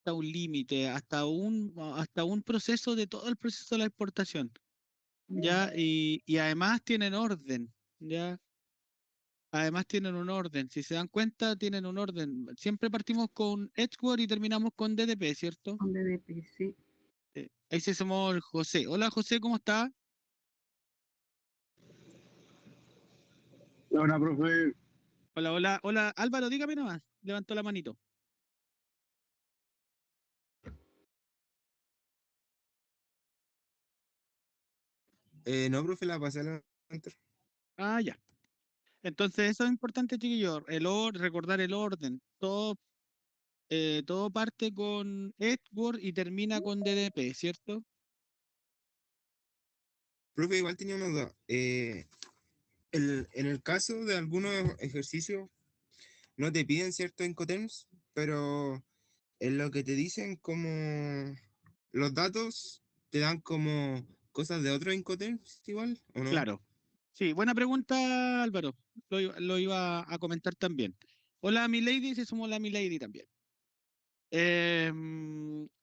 hasta un límite, hasta un proceso de todo el proceso de la exportación, ¿ya? Y además tienen orden, ¿ya? Además tienen un orden. Si se dan cuenta, tienen un orden. Siempre partimos con Edgeworth y terminamos con DDP, ¿cierto? Con DDP, sí. Ahí se sumó el José. Hola José, ¿cómo está? Hola, profe. Hola, hola, hola. Álvaro, dígame nomás. Levantó la manito. No, profe, la pasé a la anterior. Ah, ya. Entonces, eso es importante, chiquillos. Recordar el orden. Todo parte con Edgeworth y termina con DDP, ¿cierto? Profe, igual tenía una duda. En el caso de algunos ejercicios, no te piden ciertos Incoterms, pero en lo que te dicen como los datos, te dan como cosas de otros Incoterms igual, ¿o no? Claro. Sí, buena pregunta, Álvaro. Lo iba a comentar también. Hola, mi lady, se sumó la mi lady también.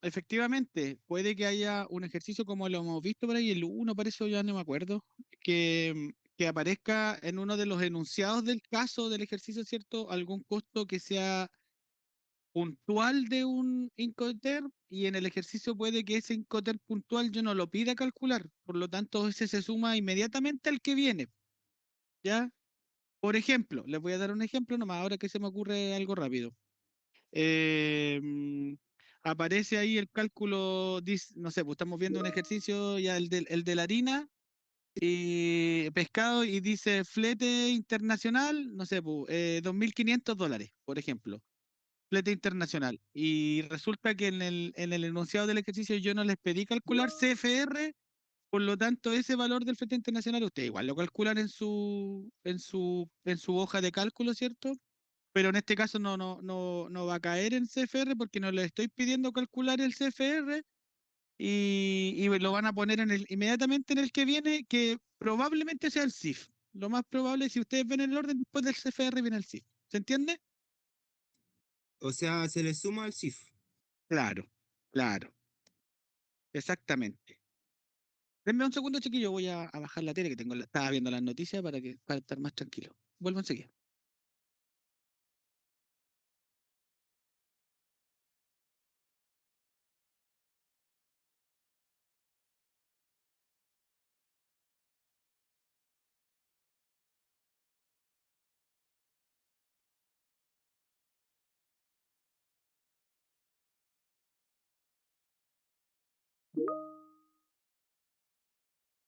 Efectivamente, puede que haya un ejercicio como lo hemos visto por ahí, el uno parece, ya no me acuerdo, que aparezca en uno de los enunciados del caso del ejercicio, ¿cierto? Algún costo que sea puntual de un Incoterm y en el ejercicio puede que ese Incoterm puntual yo no lo pida calcular, por lo tanto ese se suma inmediatamente al que viene, ¿ya? Por ejemplo, les voy a dar un ejemplo nomás, ahora que se me ocurre algo rápido. eh, mm, Aparece ahí el cálculo, no sé, pues estamos viendo un ejercicio, ya el de la harina y pescado y dice flete internacional, no sé, pues, $2.500, por ejemplo, flete internacional. Y resulta que en el enunciado del ejercicio yo no les pedí calcular CFR, por lo tanto ese valor del flete internacional ustedes igual lo calculan en su hoja de cálculo, ¿cierto? Pero en este caso no va a caer en CFR porque no le estoy pidiendo calcular el CFR y lo van a poner inmediatamente en el que viene, que probablemente sea el CIF. Lo más probable, si ustedes ven el orden, después del CFR viene el CIF. ¿Se entiende? O sea, se le suma al CIF. Claro, claro, exactamente. Denme un segundo, chiquillo, voy a bajar la tele que estaba viendo las noticias para estar más tranquilo. Vuelvo enseguida.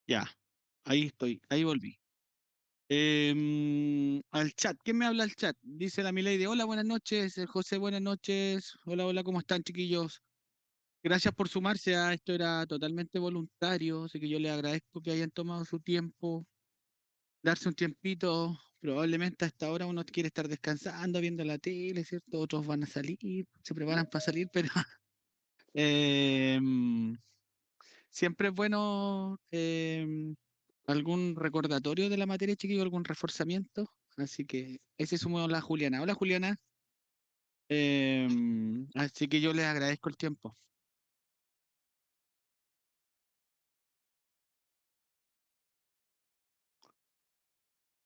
Ya, ahí estoy, ahí volví. Al chat, ¿quién me habla al chat? Dice la Milady, hola, buenas noches, José, buenas noches, hola, hola, ¿cómo están, chiquillos? Gracias por sumarse a esto, era totalmente voluntario, así que yo les agradezco que hayan tomado su tiempo, darse un tiempito, probablemente hasta ahora uno quiere estar descansando, viendo la tele, ¿cierto? Otros van a salir, se preparan para salir, pero em, siempre es bueno algún recordatorio de la materia, chiquillo, algún reforzamiento. Así que ese sumó la Juliana. Hola, Juliana. Así que yo les agradezco el tiempo.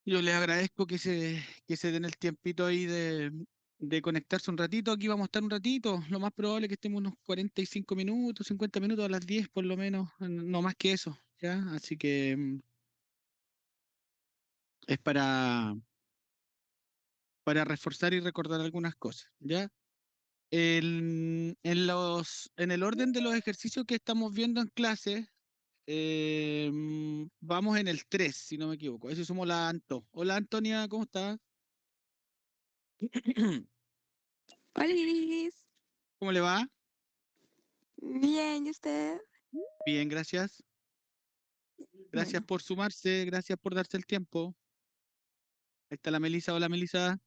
Yo les agradezco que se den el tiempito ahí de conectarse un ratito. Aquí vamos a estar un ratito. Lo más probable es que estemos unos 45 minutos, 50 minutos a las 10 por lo menos. No más que eso, ¿ya? Así que es para reforzar y recordar algunas cosas, ¿ya? En el orden de los ejercicios que estamos viendo en clase, vamos en el 3 si no me equivoco. Eso somos la Anto. Hola Antonia, ¿cómo estás? ¡Holis! ¿Cómo le va? Bien, ¿y usted? Bien, gracias. Gracias Bueno, por sumarse, gracias por darse el tiempo. Ahí está la Melisa. Hola Melisa.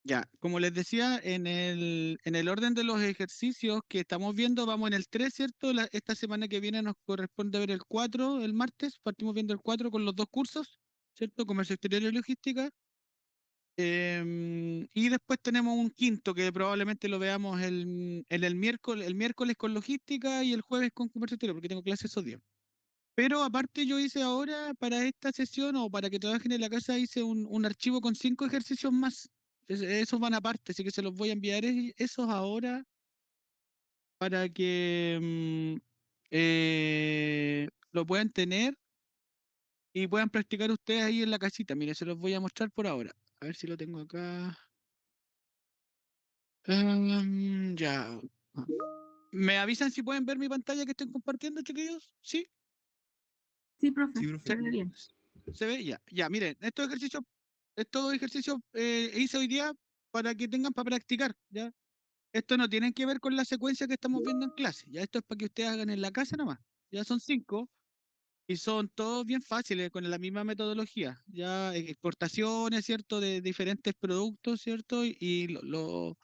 Ya, como les decía, en el orden de los ejercicios que estamos viendo, vamos en el 3, ¿cierto? Esta semana que viene nos corresponde ver el 4, el martes, partimos viendo el 4 con los dos cursos. ¿cierto? Comercio exterior y logística. Y después tenemos un quinto que probablemente lo veamos en el miércoles con logística y el jueves con comercio exterior, porque tengo clases esos días. Pero aparte yo hice ahora para esta sesión o para que trabajen en la casa, hice un archivo con 5 ejercicios más. Esos van aparte, así que se los voy a enviar esos ahora para que lo puedan tener y puedan practicar ustedes ahí en la casita. Mire, se los voy a mostrar por ahora. A ver si lo tengo acá. Ya. ¿Me avisan si pueden ver mi pantalla que estoy compartiendo, chiquillos? ¿Sí? Sí, profe, Sí, se profe. ve bien. ¿Se ve? Ya. Ya, miren, estos ejercicios hice hoy día para que tengan para practicar, ¿ya? Esto no tienen que ver con la secuencia que estamos viendo en clase, ya esto es para que ustedes hagan en la casa nomás. Ya son 5 y son todos bien fáciles con la misma metodología, ya exportaciones, ¿cierto? De diferentes productos, ¿cierto? Y los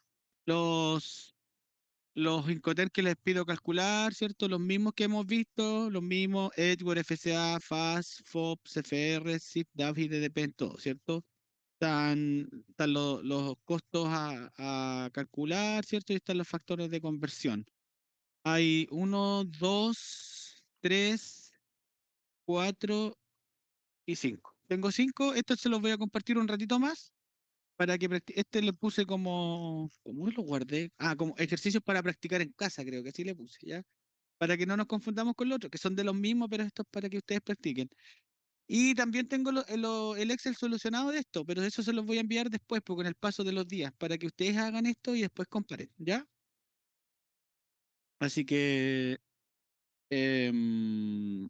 Incoterms que les pido calcular, ¿cierto? Los mismos que hemos visto, los mismos Edgeworth, FCA, FAS, FOB, CFR, SIP, DAF y DDP en todo, ¿cierto? Están los costos a calcular, ¿cierto? Y están los factores de conversión. Hay 1, 2, 3, 4 y 5. Tengo 5, estos se los voy a compartir un ratito más para que este le puse ¿cómo lo guardé? Ah, como ejercicios para practicar en casa, creo que así le puse, ¿ya? Para que no nos confundamos con los otros, que son de los mismos, pero esto es para que ustedes practiquen. Y también tengo el Excel solucionado de esto, pero eso se los voy a enviar después, porque con el paso de los días, para que ustedes hagan esto y después comparen, ¿ya? Así que em,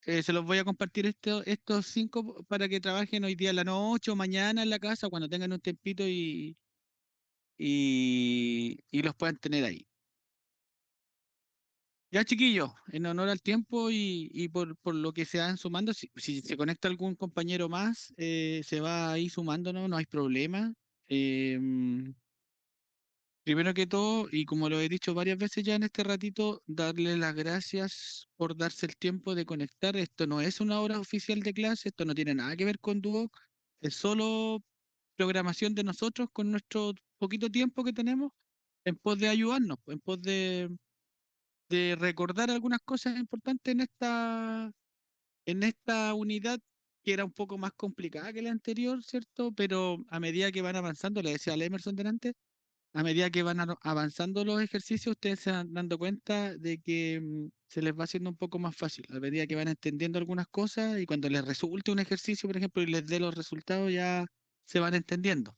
se los voy a compartir estos 5 para que trabajen hoy día en la noche o mañana en la casa, cuando tengan un tempito y los puedan tener ahí. Ya, chiquillos, en honor al tiempo y por lo que se van sumando, si se conecta algún compañero más, se va ahí sumando, no hay problema. Em, Primero que todo, y como lo he dicho varias veces ya en este ratito, darle las gracias por darse el tiempo de conectar. Esto no es una hora oficial de clase, esto no tiene nada que ver con Duoc, es solo programación de nosotros con nuestro poquito tiempo que tenemos en pos de ayudarnos, en pos de recordar algunas cosas importantes en esta unidad que era un poco más complicada que la anterior, ¿cierto? Pero a medida que van avanzando, le decía a Emerson delante, a medida que van avanzando los ejercicios, ustedes se van dando cuenta de que se les va haciendo un poco más fácil, a medida que van entendiendo algunas cosas y cuando les resulte un ejercicio, por ejemplo, y les dé los resultados, ya se van entendiendo.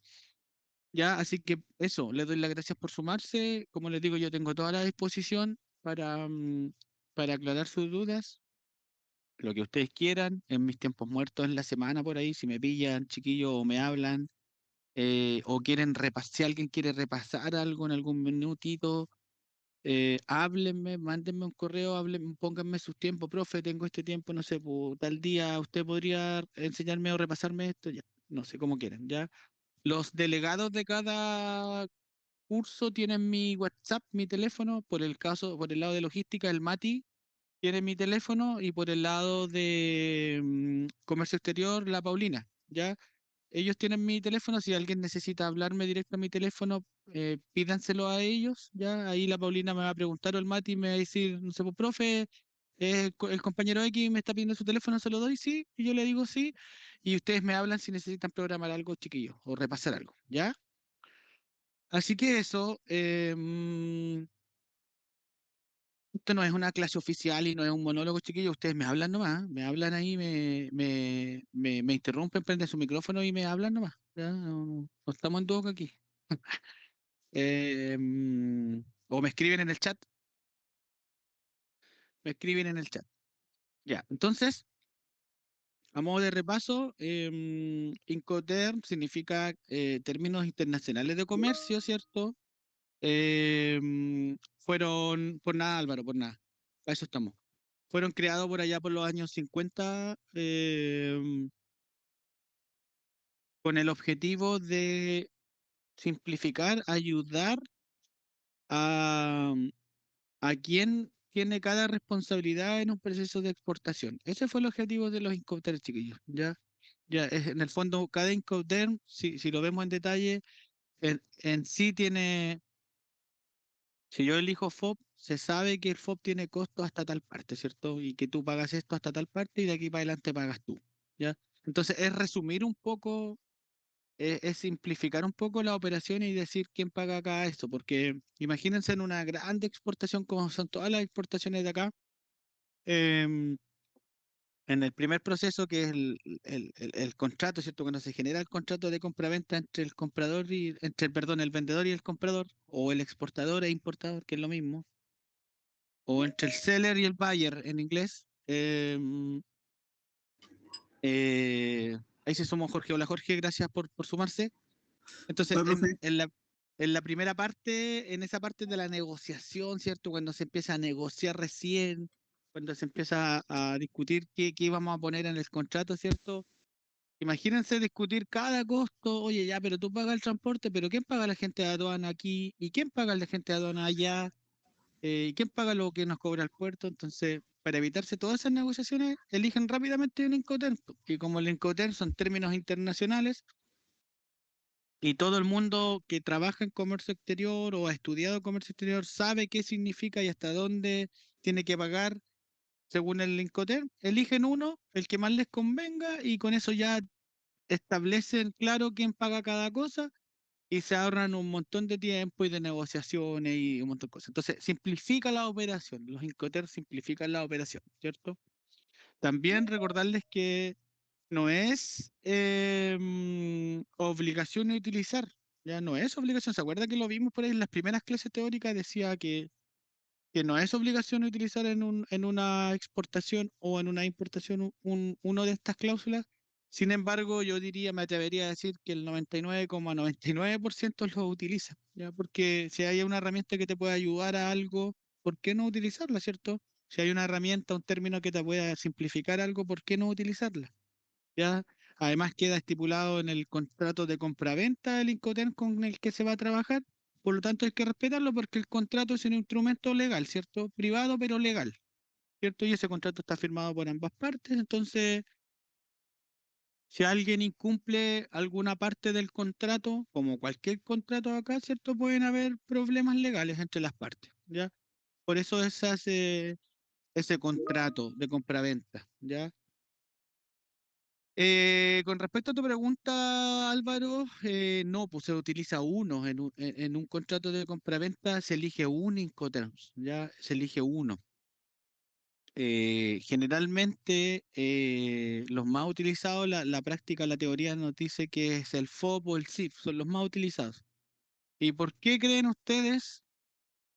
Ya, así que eso, les doy las gracias por sumarse. Como les digo, yo tengo toda la disposición para aclarar sus dudas, lo que ustedes quieran, en mis tiempos muertos en la semana por ahí, si me pillan, chiquillos, o me hablan, o quieren repasar, si alguien quiere repasar algo en algún minutito, háblenme, mándenme un correo, pónganme sus tiempos, profe, tengo este tiempo, no sé, tal día usted podría enseñarme o repasarme esto, ya, no sé cómo quieren, ya. Los delegados de cada curso tienen mi WhatsApp, mi teléfono, por el lado de logística, el Mati tiene mi teléfono y por el lado de comercio exterior, la Paulina, ¿ya? Ellos tienen mi teléfono, si alguien necesita hablarme directo a mi teléfono, pídanselo a ellos, ¿ya? Ahí la Paulina me va a preguntar o el Mati me va a decir, no sé, pues, profe, el compañero X me está pidiendo su teléfono, se lo doy, sí, y yo le digo sí, y ustedes me hablan si necesitan programar algo, chiquillos, o repasar algo, ¿ya? Así que eso, esto no es una clase oficial y no es un monólogo, chiquillos. Ustedes me hablan nomás, me hablan ahí, me interrumpen, prenden su micrófono y me hablan nomás. ¿Ya? No estamos en duoco aquí. O me escriben en el chat, me escriben en el chat. Ya, entonces, a modo de repaso, Incoterm significa términos internacionales de comercio, ¿cierto? Por nada, Álvaro, por nada. Para eso estamos. Fueron creados por allá por los años 50 con el objetivo de simplificar, ayudar a, a quien tiene cada responsabilidad en un proceso de exportación. Ese fue el objetivo de los Incoterms, chiquillos, ¿ya? Ya, en el fondo, cada Incoterm, si lo vemos en detalle, en sí tiene, si yo elijo FOB, se sabe que el FOB tiene costo hasta tal parte, ¿cierto? Y que tú pagas esto hasta tal parte y de aquí para adelante pagas tú, ¿ya? Entonces, es resumir un poco, es simplificar un poco la operación y decir quién paga acá esto, porque imagínense en una grande exportación como son todas las exportaciones de acá, em, en el primer proceso, que es el contrato, ¿cierto? Cuando se genera el contrato de compraventa entre el comprador y, perdón, el vendedor y el comprador, o el exportador e importador, que es lo mismo, o entre el seller y el buyer en inglés. Ahí se sumó Jorge. Hola Jorge, gracias por sumarse. Entonces, Hola, profe. en la primera parte, en esa parte de la negociación, ¿cierto? Cuando se empieza a negociar recién, cuando se empieza a discutir qué íbamos a poner en el contrato, ¿cierto? Imagínense discutir cada costo, oye, ya, pero tú pagas el transporte, pero ¿quién paga la gente de aduana aquí? ¿Y quién paga la gente de aduana allá? ¿Y quién paga lo que nos cobra el puerto? Entonces, para evitarse todas esas negociaciones, eligen rápidamente un Incoterm. Y como el Incoterm son términos internacionales, y todo el mundo que trabaja en comercio exterior o ha estudiado comercio exterior sabe qué significa y hasta dónde tiene que pagar según el Incoterm, eligen uno, el que más les convenga, y con eso ya establecen claro quién paga cada cosa y se ahorran un montón de tiempo y de negociaciones y un montón de cosas. Entonces, simplifica la operación. Los Incoterms simplifican la operación, ¿cierto? También recordarles que no es obligación utilizar, ya no es obligación. ¿Se acuerda que lo vimos por ahí en las primeras clases teóricas? Decía que no es obligación utilizar en una exportación o en una importación uno de estas cláusulas. Sin embargo, yo diría, me atrevería a decir que el 99,99% lo utiliza, ¿ya? Porque si hay una herramienta que te puede ayudar a algo, ¿por qué no utilizarla, cierto? Si hay una herramienta, un término que te pueda simplificar algo, ¿por qué no utilizarla? ¿Ya? Además queda estipulado en el contrato de compraventa del Incoterm con el que se va a trabajar, por lo tanto hay que respetarlo porque el contrato es un instrumento legal, ¿cierto? Privado pero legal, ¿cierto? Y ese contrato está firmado por ambas partes, entonces si alguien incumple alguna parte del contrato, como cualquier contrato acá, ¿cierto? Pueden haber problemas legales entre las partes, ¿ya? Por eso se hace ese contrato de compraventa, ¿ya? Con respecto a tu pregunta, Álvaro, no, pues se utiliza uno. En un contrato de compraventa se elige un Incoterms, ya se elige uno. Generalmente, los más utilizados, la práctica, la teoría nos dice que es el FOB o el SIF, son los más utilizados. ¿Y por qué creen ustedes?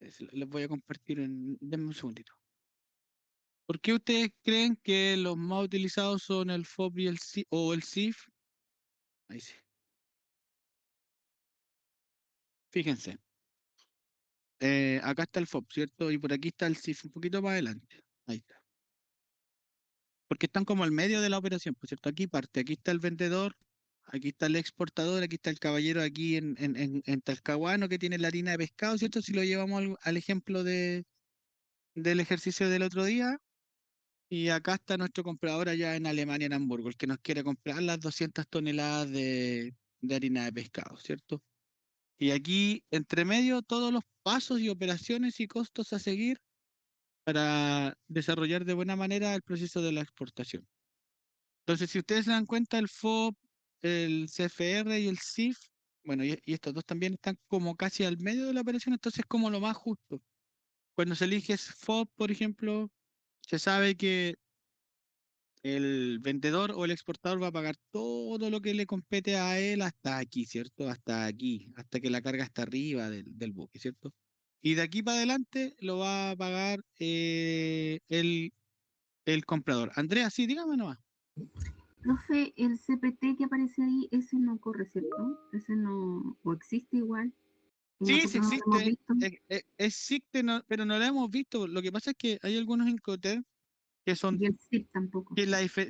Les voy a compartir denme un segundito. ¿Por qué ustedes creen que los más utilizados son el FOB y el SIF, o el SIF? Ahí sí. Fíjense. Acá está el FOB, ¿cierto? Y por aquí está el SIF, un poquito más adelante. Ahí está. Porque están como al medio de la operación, pues, ¿cierto? Aquí parte, aquí está el vendedor, aquí está el exportador, aquí está el caballero aquí en Talcahuano que tiene la harina de pescado, ¿cierto? Si lo llevamos al ejemplo del ejercicio del otro día. Y acá está nuestro comprador allá en Alemania, en Hamburgo, el que nos quiere comprar las 200 toneladas de harina de pescado, ¿cierto? Y aquí, entre medio, todos los pasos y operaciones y costos a seguir para desarrollar de buena manera el proceso de la exportación. Entonces, si ustedes se dan cuenta, el FOB, el CFR y el CIF, bueno, y estos dos también están como casi al medio de la operación, entonces es como lo más justo. Cuando se elige FOB, por ejemplo, se sabe que el vendedor o el exportador va a pagar todo lo que le compete a él hasta aquí, ¿cierto? Hasta aquí, hasta que la carga está arriba del buque, ¿cierto? Y de aquí para adelante lo va a pagar el comprador. Andrea, sí, dígame nomás. Profe, el CPT que aparece ahí, ese no corre, ¿cierto? Ese no, o existe igual, y Sí, sí nosotros no lo hemos existe, visto. existe, pero no lo hemos visto. Lo que pasa es que hay algunos Incoterm que son, Y el SIP tampoco.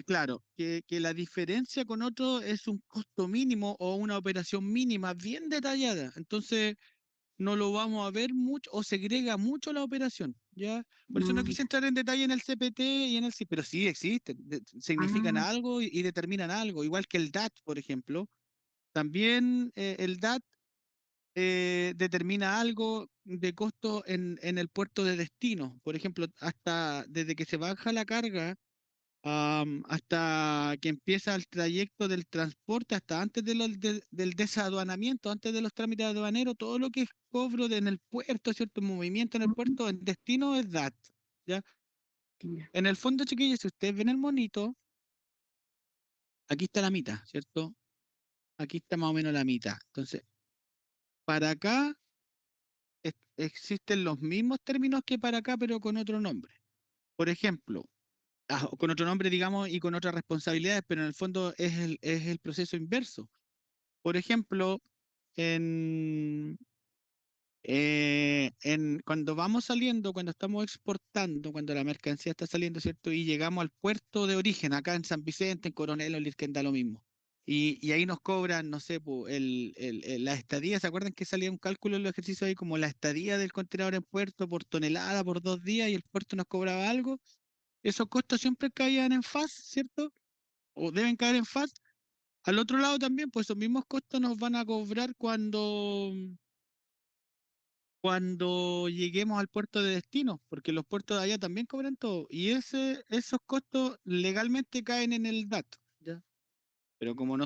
claro, que la diferencia con otros es un costo mínimo o una operación mínima bien detallada. Entonces, no lo vamos a ver mucho o segrega mucho la operación, ¿ya? Por eso no Ya. quise entrar en detalle en el CPT y en el CIP, pero sí existen, significan Ah, algo y determinan algo, igual que el DAT, por ejemplo. También el DAT determina algo de costo en el puerto de destino. Por ejemplo, hasta desde que se baja la carga hasta que empieza el trayecto del transporte, hasta antes del desaduanamiento, antes de los trámites aduaneros, todo lo que es cobro en el puerto, cierto movimiento en el mm, puerto, en destino es DAT. ¿Ya? ya. En el fondo, chiquillos, si ustedes ven el monito, aquí está la mitad, ¿cierto? Aquí está más o menos la mitad. Entonces, para acá existen los mismos términos que para acá, pero con otro nombre. Por ejemplo, con otro nombre, digamos, y con otras responsabilidades, pero en el fondo es el proceso inverso. Por ejemplo, en, cuando vamos saliendo, cuando estamos exportando, cuando la mercancía está saliendo, ¿cierto? Y llegamos al puerto de origen, acá en San Vicente, en Coronel o Lirquén, da lo mismo. Y ahí nos cobran, no sé, po, la estadía. ¿Se acuerdan que salía un cálculo en los ejercicios ahí como la estadía del contenedor en puerto por tonelada por 2 días y el puerto nos cobraba algo? Esos costos siempre caían en FAS, ¿cierto? O deben caer en FAS. Al otro lado también, pues esos mismos costos nos van a cobrar cuando lleguemos al puerto de destino, porque los puertos de allá también cobran todo. Y esos costos legalmente caen en el dato, ¿ya? Pero como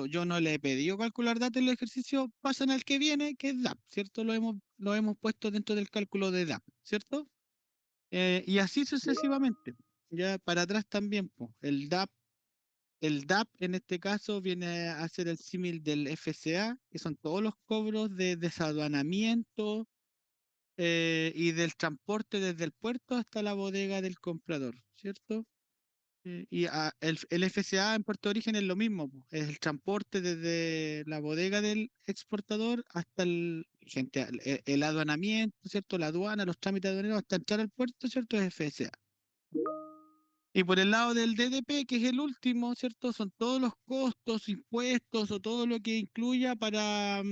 yo no le he pedido calcular datos en el ejercicio, pasan al que viene, que es DAP, ¿cierto? Lo hemos puesto dentro del cálculo de DAP, ¿cierto? Y así sucesivamente. Ya para atrás también, pues, el DAP en este caso viene a ser el símil del FCA, que son todos los cobros de desaduanamiento y del transporte desde el puerto hasta la bodega del comprador, ¿cierto? El FCA en puerto de origen es lo mismo, po, es el transporte desde la bodega del exportador hasta el aduanamiento, ¿cierto? La aduana, los trámites aduaneros hasta entrar al puerto, ¿cierto? Es FCA. Y por el lado del DDP, que es el último, ¿cierto? Son todos los costos, impuestos o todo lo que incluya para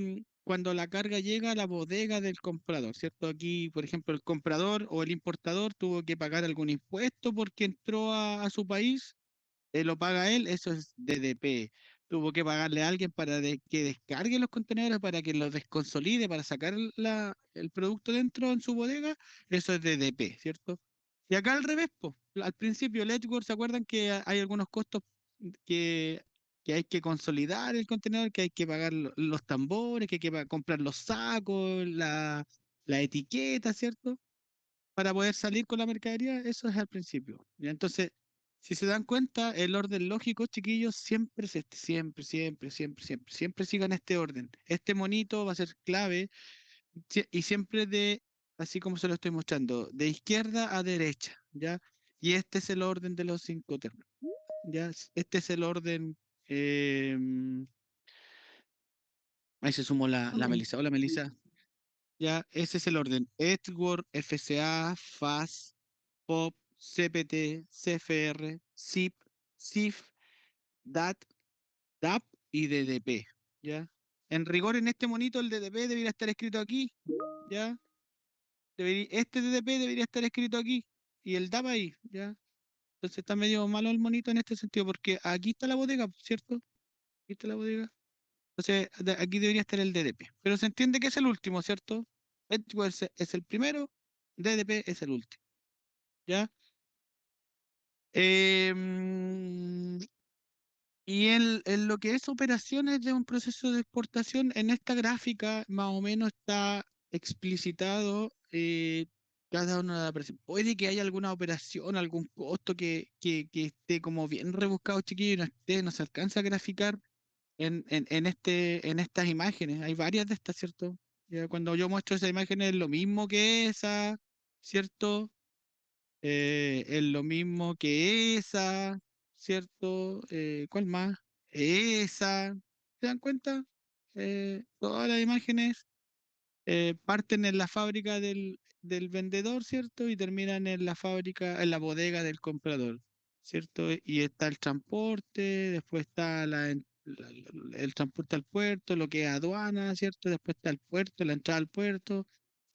cuando la carga llega a la bodega del comprador, ¿cierto? Aquí, por ejemplo, el comprador o el importador tuvo que pagar algún impuesto porque entró a su país, lo paga él, eso es DDP. Tuvo que pagarle a alguien para que descargue los contenedores, para que los desconsolide, para sacar el producto dentro en su bodega, eso es DDP, ¿cierto? Y acá al revés, po. Al principio, Letworth, ¿se acuerdan que hay algunos costos que, que hay que consolidar el contenedor, que hay que pagar los tambores, que hay que comprar los sacos, la etiqueta, ¿cierto? Para poder salir con la mercadería, eso es al principio. Y entonces, si se dan cuenta, el orden lógico, chiquillos, siempre es este, siempre, siempre, siempre, siempre, siempre sigan este orden. Este monito va a ser clave y siempre así como se lo estoy mostrando, de izquierda a derecha, ¿ya? Y este es el orden de los 5 términos, ¿ya? Este es el orden. eh, Ahí se sumó la Ok. Melissa. Hola, Melissa. Ya, ese es el orden. Edward, FCA, FAS, POP, CPT, CFR, SIP, SIF, DAT, DAP y DDP. ¿Ya? En rigor, en este monito, el DDP debería estar escrito aquí. ¿Ya? Este DDP debería estar escrito aquí. Y el DAP ahí. ¿Ya? Entonces está medio malo el monito en este sentido, porque aquí está la bodega, ¿cierto? Aquí está la bodega. Entonces, aquí debería estar el DDP. Pero se entiende que es el último, ¿cierto? Edward es el primero, DDP es el último. ¿Ya? Em, y en lo que es operaciones de un proceso de exportación, en esta gráfica más o menos está explicitado cada una de las operaciones. Puede que haya alguna operación, algún costo que esté como bien rebuscado, chiquillo, y no se alcanza a graficar en estas imágenes. Hay varias de estas, ¿cierto? Ya cuando yo muestro esa imagen es lo mismo que esa, ¿cierto? Es lo mismo que esa, ¿cierto? ¿Cuál más? Esa. ¿Se dan cuenta? Todas las imágenes parten en la fábrica del vendedor, ¿cierto? Y terminan en la fábrica, en la bodega del comprador, ¿cierto? Y está el transporte, después está el transporte al puerto, lo que es aduana, ¿cierto? Después está el puerto, la entrada al puerto,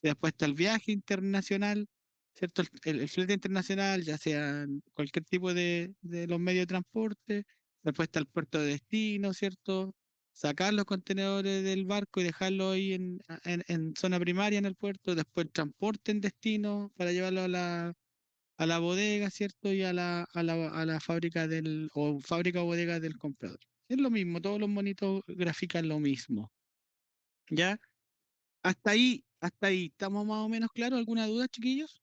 después está el viaje internacional, ¿cierto? El flete internacional, ya sea en cualquier tipo de los medios de transporte, después está el puerto de destino, ¿cierto? Sacar los contenedores del barco y dejarlos ahí en zona primaria en el puerto, después el transporte en destino para llevarlo a la bodega, ¿cierto? Y a la fábrica o fábrica o bodega del comprador. Es lo mismo, todos los monitos grafican lo mismo. ¿Ya? Hasta ahí, ¿estamos más o menos claros? ¿Alguna duda, chiquillos?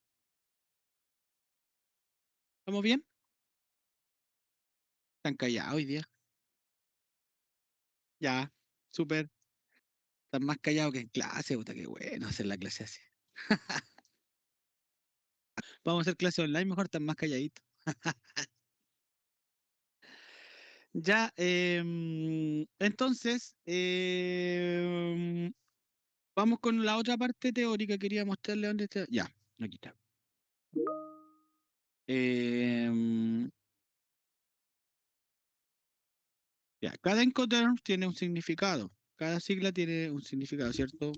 ¿Estamos bien? ¿Están callados hoy día? Ya, súper. Están más callados que en clase, puta, qué bueno hacer la clase así. Vamos a hacer clase online, mejor están más calladitos. Ya, entonces, vamos con la otra parte teórica. Quería mostrarle dónde está. Ya, aquí está. Em, ya, cada Incoterms tiene un significado. Cada sigla tiene un significado, ¿cierto?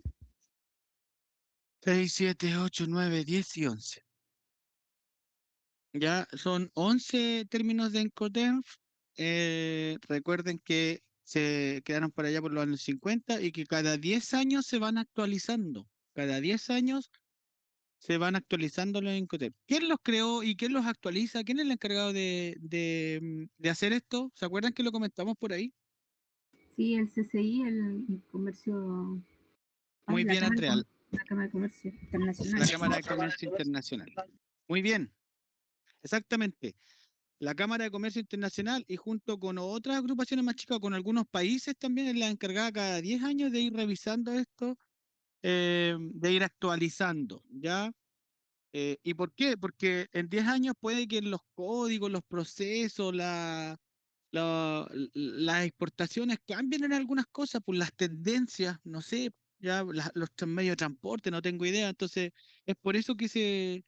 6, 7, 8, 9, 10 y 11. Ya son 11 términos de Incoterms. Recuerden que se crearon para allá por los años 50 y que cada 10 años se van actualizando. Cada 10 años se van actualizando los Incoterms. ¿Quién los creó y quién los actualiza? ¿Quién es el encargado de hacer esto? ¿Se acuerdan que lo comentamos por ahí? Sí, el CCI, el comercio, Muy bien, Andrea. La Cámara de Comercio Internacional. La Cámara de Comercio Internacional. Muy bien, exactamente. La Cámara de Comercio Internacional y junto con otras agrupaciones más chicas, con algunos países también es la encargada cada 10 años de ir revisando esto, de ir actualizando, ¿ya? ¿Y por qué? Porque en 10 años puede que los códigos, los procesos, las exportaciones cambien en algunas cosas, por las tendencias, no sé, ya medios de transporte, no tengo idea. Entonces, es por eso que se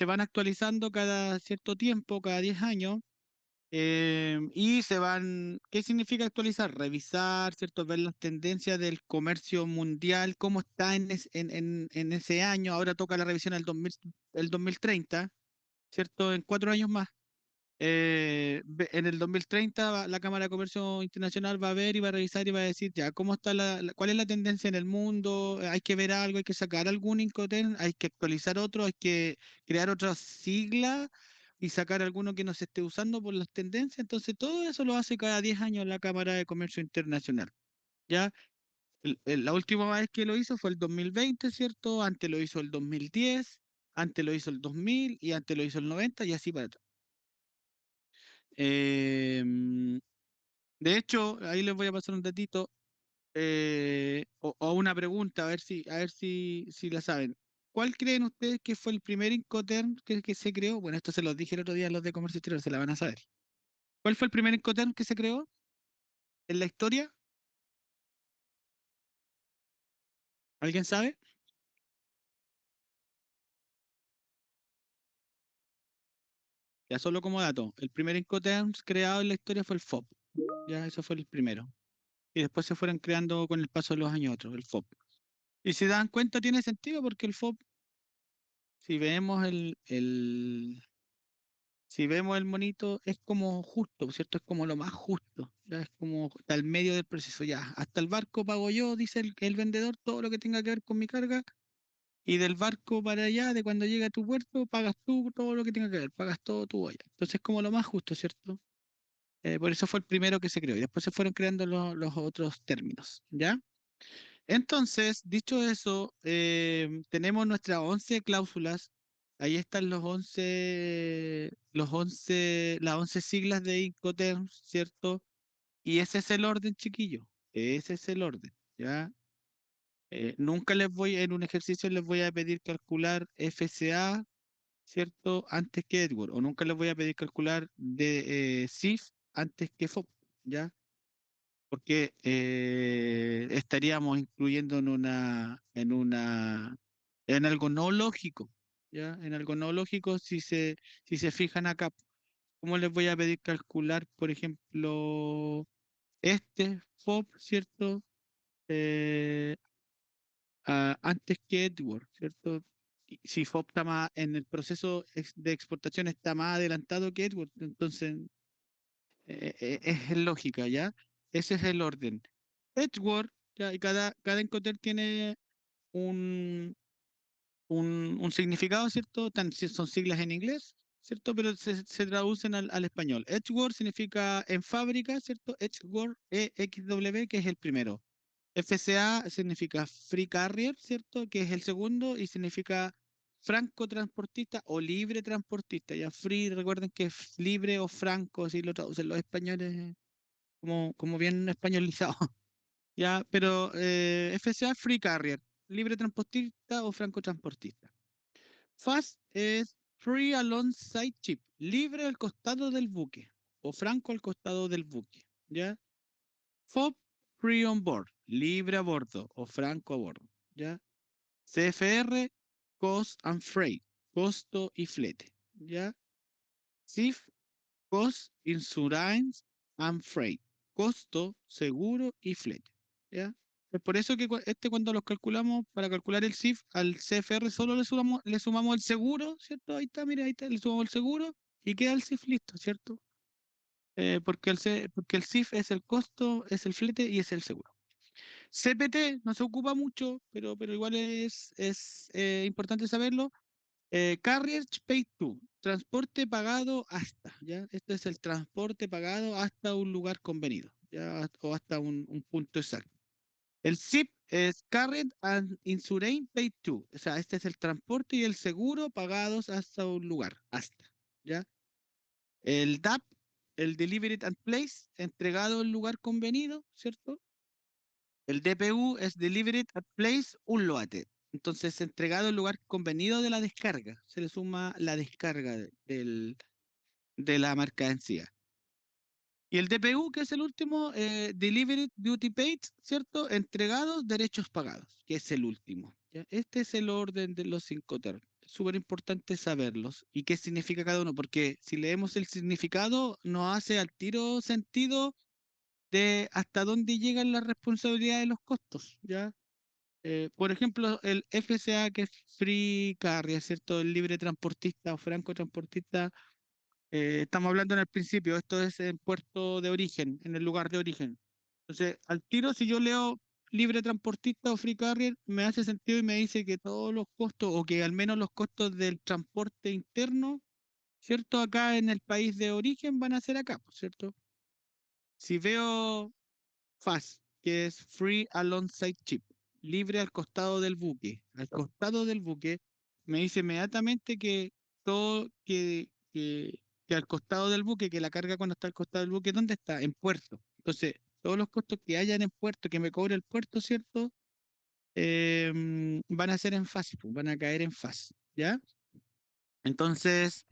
van actualizando cada cierto tiempo, cada 10 años, y se van, ¿qué significa actualizar? Revisar, ¿cierto? Ver las tendencias del comercio mundial, cómo está en ese año. Ahora toca la revisión el 2030, ¿cierto? En 4 años más. En el 2030 la Cámara de Comercio Internacional va a ver y va a revisar y va a decir ya cómo está cuál es la tendencia en el mundo, hay que ver algo, hay que sacar algún Incoterm, hay que actualizar otro, hay que crear otra sigla y sacar alguno que no se esté usando por las tendencias. Entonces todo eso lo hace cada 10 años la Cámara de Comercio Internacional. Ya la última vez que lo hizo fue el 2020, ¿cierto? Antes lo hizo el 2010, antes lo hizo el 2000 y antes lo hizo el 90 y así para atrás. Em, de hecho, ahí les voy a pasar un datito o una pregunta, a ver si la saben. ¿Cuál creen ustedes que fue el primer Incoterm que se creó? Bueno, esto se los dije el otro día a los de Comercio Exterior, se la van a saber. ¿Cuál fue el primer Incoterm que se creó en la historia? ¿Alguien sabe? Ya solo como dato, el primer Incoterm creado en la historia fue el FOB. Ya, eso fue el primero. Y después se fueron creando con el paso de los años otros, el FOB. Y si dan cuenta, tiene sentido porque el FOB, si vemos si vemos el monito, es como justo, ¿cierto? Es como lo más justo, ya es como está al medio del proceso, ya. Hasta el barco pago yo, dice el vendedor, todo lo que tenga que ver con mi carga, y del barco para allá, de cuando llega a tu puerto, pagas tú todo lo que tenga que ver, pagas todo tú allá. Entonces es como lo más justo, ¿cierto? Por eso fue el primero que se creó, y después se fueron creando los otros términos, ¿ya? Entonces, dicho eso, tenemos nuestras 11 cláusulas. Ahí están las 11 siglas de Incoterms, ¿cierto? Y ese es el orden, chiquillo. Ese es el orden, ¿ya? Nunca en un ejercicio les voy a pedir calcular FCA, ¿cierto? Antes que Edward. O nunca les voy a pedir calcular de CIF antes que FOB, ¿ya? Porque estaríamos incluyendo en algo no lógico, ¿ya? En algo no lógico si se fijan acá. ¿Cómo les voy a pedir calcular, por ejemplo, este FOB, ¿cierto? Eh, antes que Edward, ¿cierto? Y si FOB está más en el proceso de exportación está más adelantado que Edward, entonces es lógica, ¿ya? Ese es el orden. Edward, ya, y cada encoder tiene un, un significado, ¿cierto? Son siglas en inglés, ¿cierto? Pero se traducen al español. Edgeworth significa en fábrica, ¿cierto? Edgeworth, EXW, que es el primero. FCA significa Free Carrier, ¿cierto? Que es el segundo y significa franco transportista o libre transportista. Ya free, recuerden que es libre o franco, si lo traducen los españoles como bien españolizado. Ya, pero FCA Free Carrier, libre transportista o franco transportista. Fast es free alongside ship, libre al costado del buque o franco al costado del buque, ¿ya? FOB, free on board, libre a bordo o franco a bordo, ¿ya? CFR, cost and freight, costo y flete, ¿ya? CIF, cost, insurance and freight, costo, seguro y flete, ¿ya? Es por eso que cuando los calculamos, para calcular el CIF, al CFR solo le sumamos el seguro, ¿cierto? Ahí está, mire, ahí está, le sumamos el seguro y queda el CIF listo, ¿cierto? Porque el CIF es el costo, es el flete y es el seguro. CPT no se ocupa mucho, pero igual es importante saberlo. Carrier Paid to, transporte pagado hasta, ¿ya? Este es el transporte pagado hasta un lugar convenido, ¿ya? O hasta un punto exacto. El SIP es Carrier and Insurance Paid to, o sea, este es el transporte y el seguro pagados hasta un lugar, hasta, ¿ya? El DAP, el Delivered and Place, entregado en lugar convenido, ¿cierto? El DPU es Delivered at Place Unloaded. Entonces, entregado en lugar convenido de la descarga. Se le suma la descarga de la mercancía. Y el DPU, que es el último, Delivered Duty Paid, ¿cierto? Entregados, derechos pagados, que es el último. ¿Ya? Este es el orden de los 5 términos. Es súper importante saberlos y qué significa cada uno, porque si leemos el significado, nos hace al tiro sentido de hasta dónde llegan las responsabilidades de los costos, ¿ya? Por ejemplo, el FCA, que es Free Carrier, ¿cierto? El libre transportista o franco transportista, estamos hablando en el principio, esto es en puerto de origen, en el lugar de origen. Entonces, al tiro, si yo leo libre transportista o Free Carrier, me hace sentido y me dice que todos los costos, o que al menos los costos del transporte interno, ¿cierto? Acá en el país de origen van a ser acá, pues, ¿cierto? Si veo FAS, que es Free Alongside Ship, libre al costado del buque. Al costado del buque me dice inmediatamente que todo, que al costado del buque, que la carga cuando está al costado del buque, ¿dónde está? En puerto. Entonces, todos los costos que hayan en puerto, que me cobre el puerto, ¿cierto? Van a ser en FAS, pues, van a caer en FAS, ¿ya? Entonces,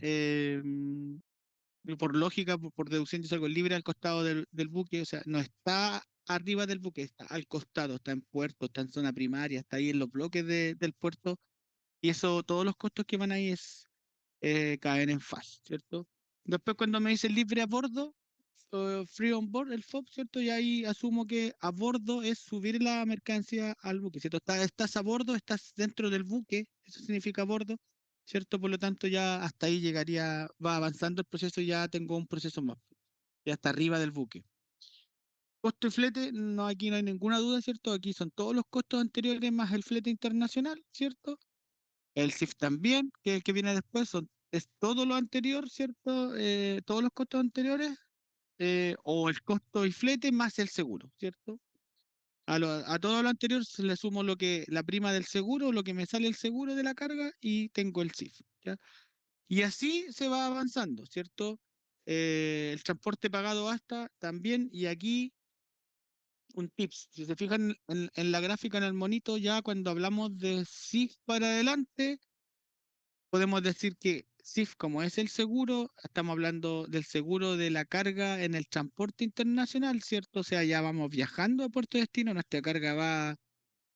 y por lógica, por deducción, yo salgo libre al costado del buque, o sea, no está arriba del buque, está al costado, está en puerto, está en zona primaria, está ahí en los bloques del puerto, y eso, todos los costos que van ahí caen en FAS, ¿cierto? Después cuando me dice libre a bordo, free on board, el FOB, ¿cierto? Y ahí asumo que a bordo es subir la mercancía al buque, ¿cierto? Estás a bordo, estás dentro del buque, eso significa a bordo, ¿cierto? Por lo tanto, ya hasta ahí llegaría, va avanzando el proceso y ya tengo un proceso más, ya está arriba del buque. Costo y flete, no, aquí no hay ninguna duda, ¿cierto? Aquí son todos los costos anteriores más el flete internacional, ¿cierto? El CIF también, que el que viene después, es todo lo anterior, ¿cierto? Todos los costos anteriores, o el costo y flete más el seguro, ¿cierto? A todo lo anterior se le sumo la prima del seguro, lo que me sale el seguro de la carga y tengo el CIF, ¿ya? Y así se va avanzando, ¿cierto? El transporte pagado hasta también, y aquí un tips, si se fijan en la gráfica en el monito, ya cuando hablamos de CIF para adelante, podemos decir que CIF, como es el seguro, estamos hablando del seguro de la carga en el transporte internacional, ¿cierto? O sea, ya vamos viajando a puerto destino, nuestra carga va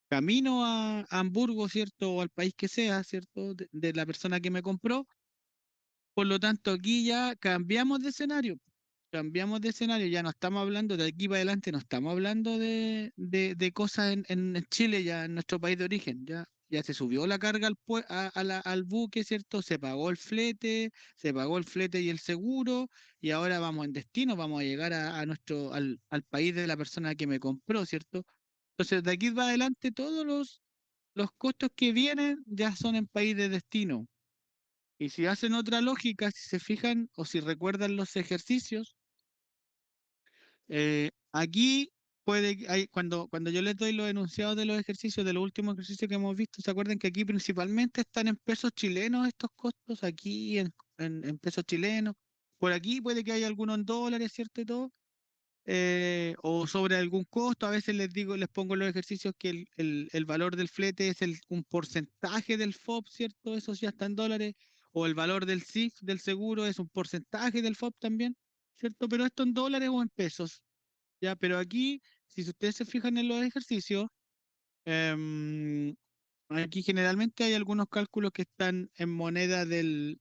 camino a Hamburgo, ¿cierto? O al país que sea, ¿cierto? De la persona que me compró. Por lo tanto, aquí ya cambiamos de escenario. Cambiamos de escenario, ya no estamos hablando de aquí para adelante, no estamos hablando de cosas en Chile, ya en nuestro país de origen. Ya se subió la carga al buque, ¿cierto? Se pagó el flete y el seguro, y ahora vamos en destino, vamos a llegar al país de la persona que me compró, ¿cierto? Entonces, de aquí para adelante, todos los costos que vienen ya son en país de destino. Y si hacen otra lógica, si se fijan o si recuerdan los ejercicios, aquí cuando yo les doy los enunciados de los ejercicios, de los últimos ejercicios que hemos visto, ¿se acuerdan que aquí principalmente están en pesos chilenos estos costos? Aquí en pesos chilenos. Por aquí puede que haya algunos en dólares, ¿cierto? Y todo. O sobre algún costo, a veces les pongo en los ejercicios que el valor del flete es un porcentaje del FOB, ¿cierto? Eso ya está en dólares. O el valor del SIF, del seguro, es un porcentaje del FOB también, ¿cierto? Pero esto en dólares o en pesos. Ya, pero aquí, si ustedes se fijan en los ejercicios, em, aquí generalmente hay algunos cálculos que están en moneda del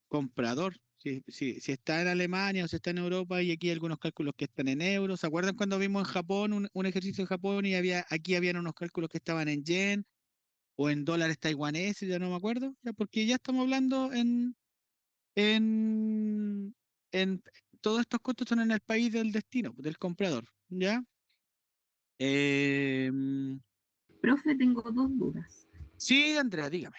comprador. Si está en Alemania o si está en Europa, y aquí hay algunos cálculos que están en euros. ¿Se acuerdan cuando vimos en Japón un ejercicio en Japón y aquí habían unos cálculos que estaban en yen o en dólares taiwaneses? Ya no me acuerdo, ya, porque ya estamos hablando en, en todos estos costos son en el país del destino, del comprador, ¿ya? Em, Profe, tengo dos dudas. sí, Andrea, dígame.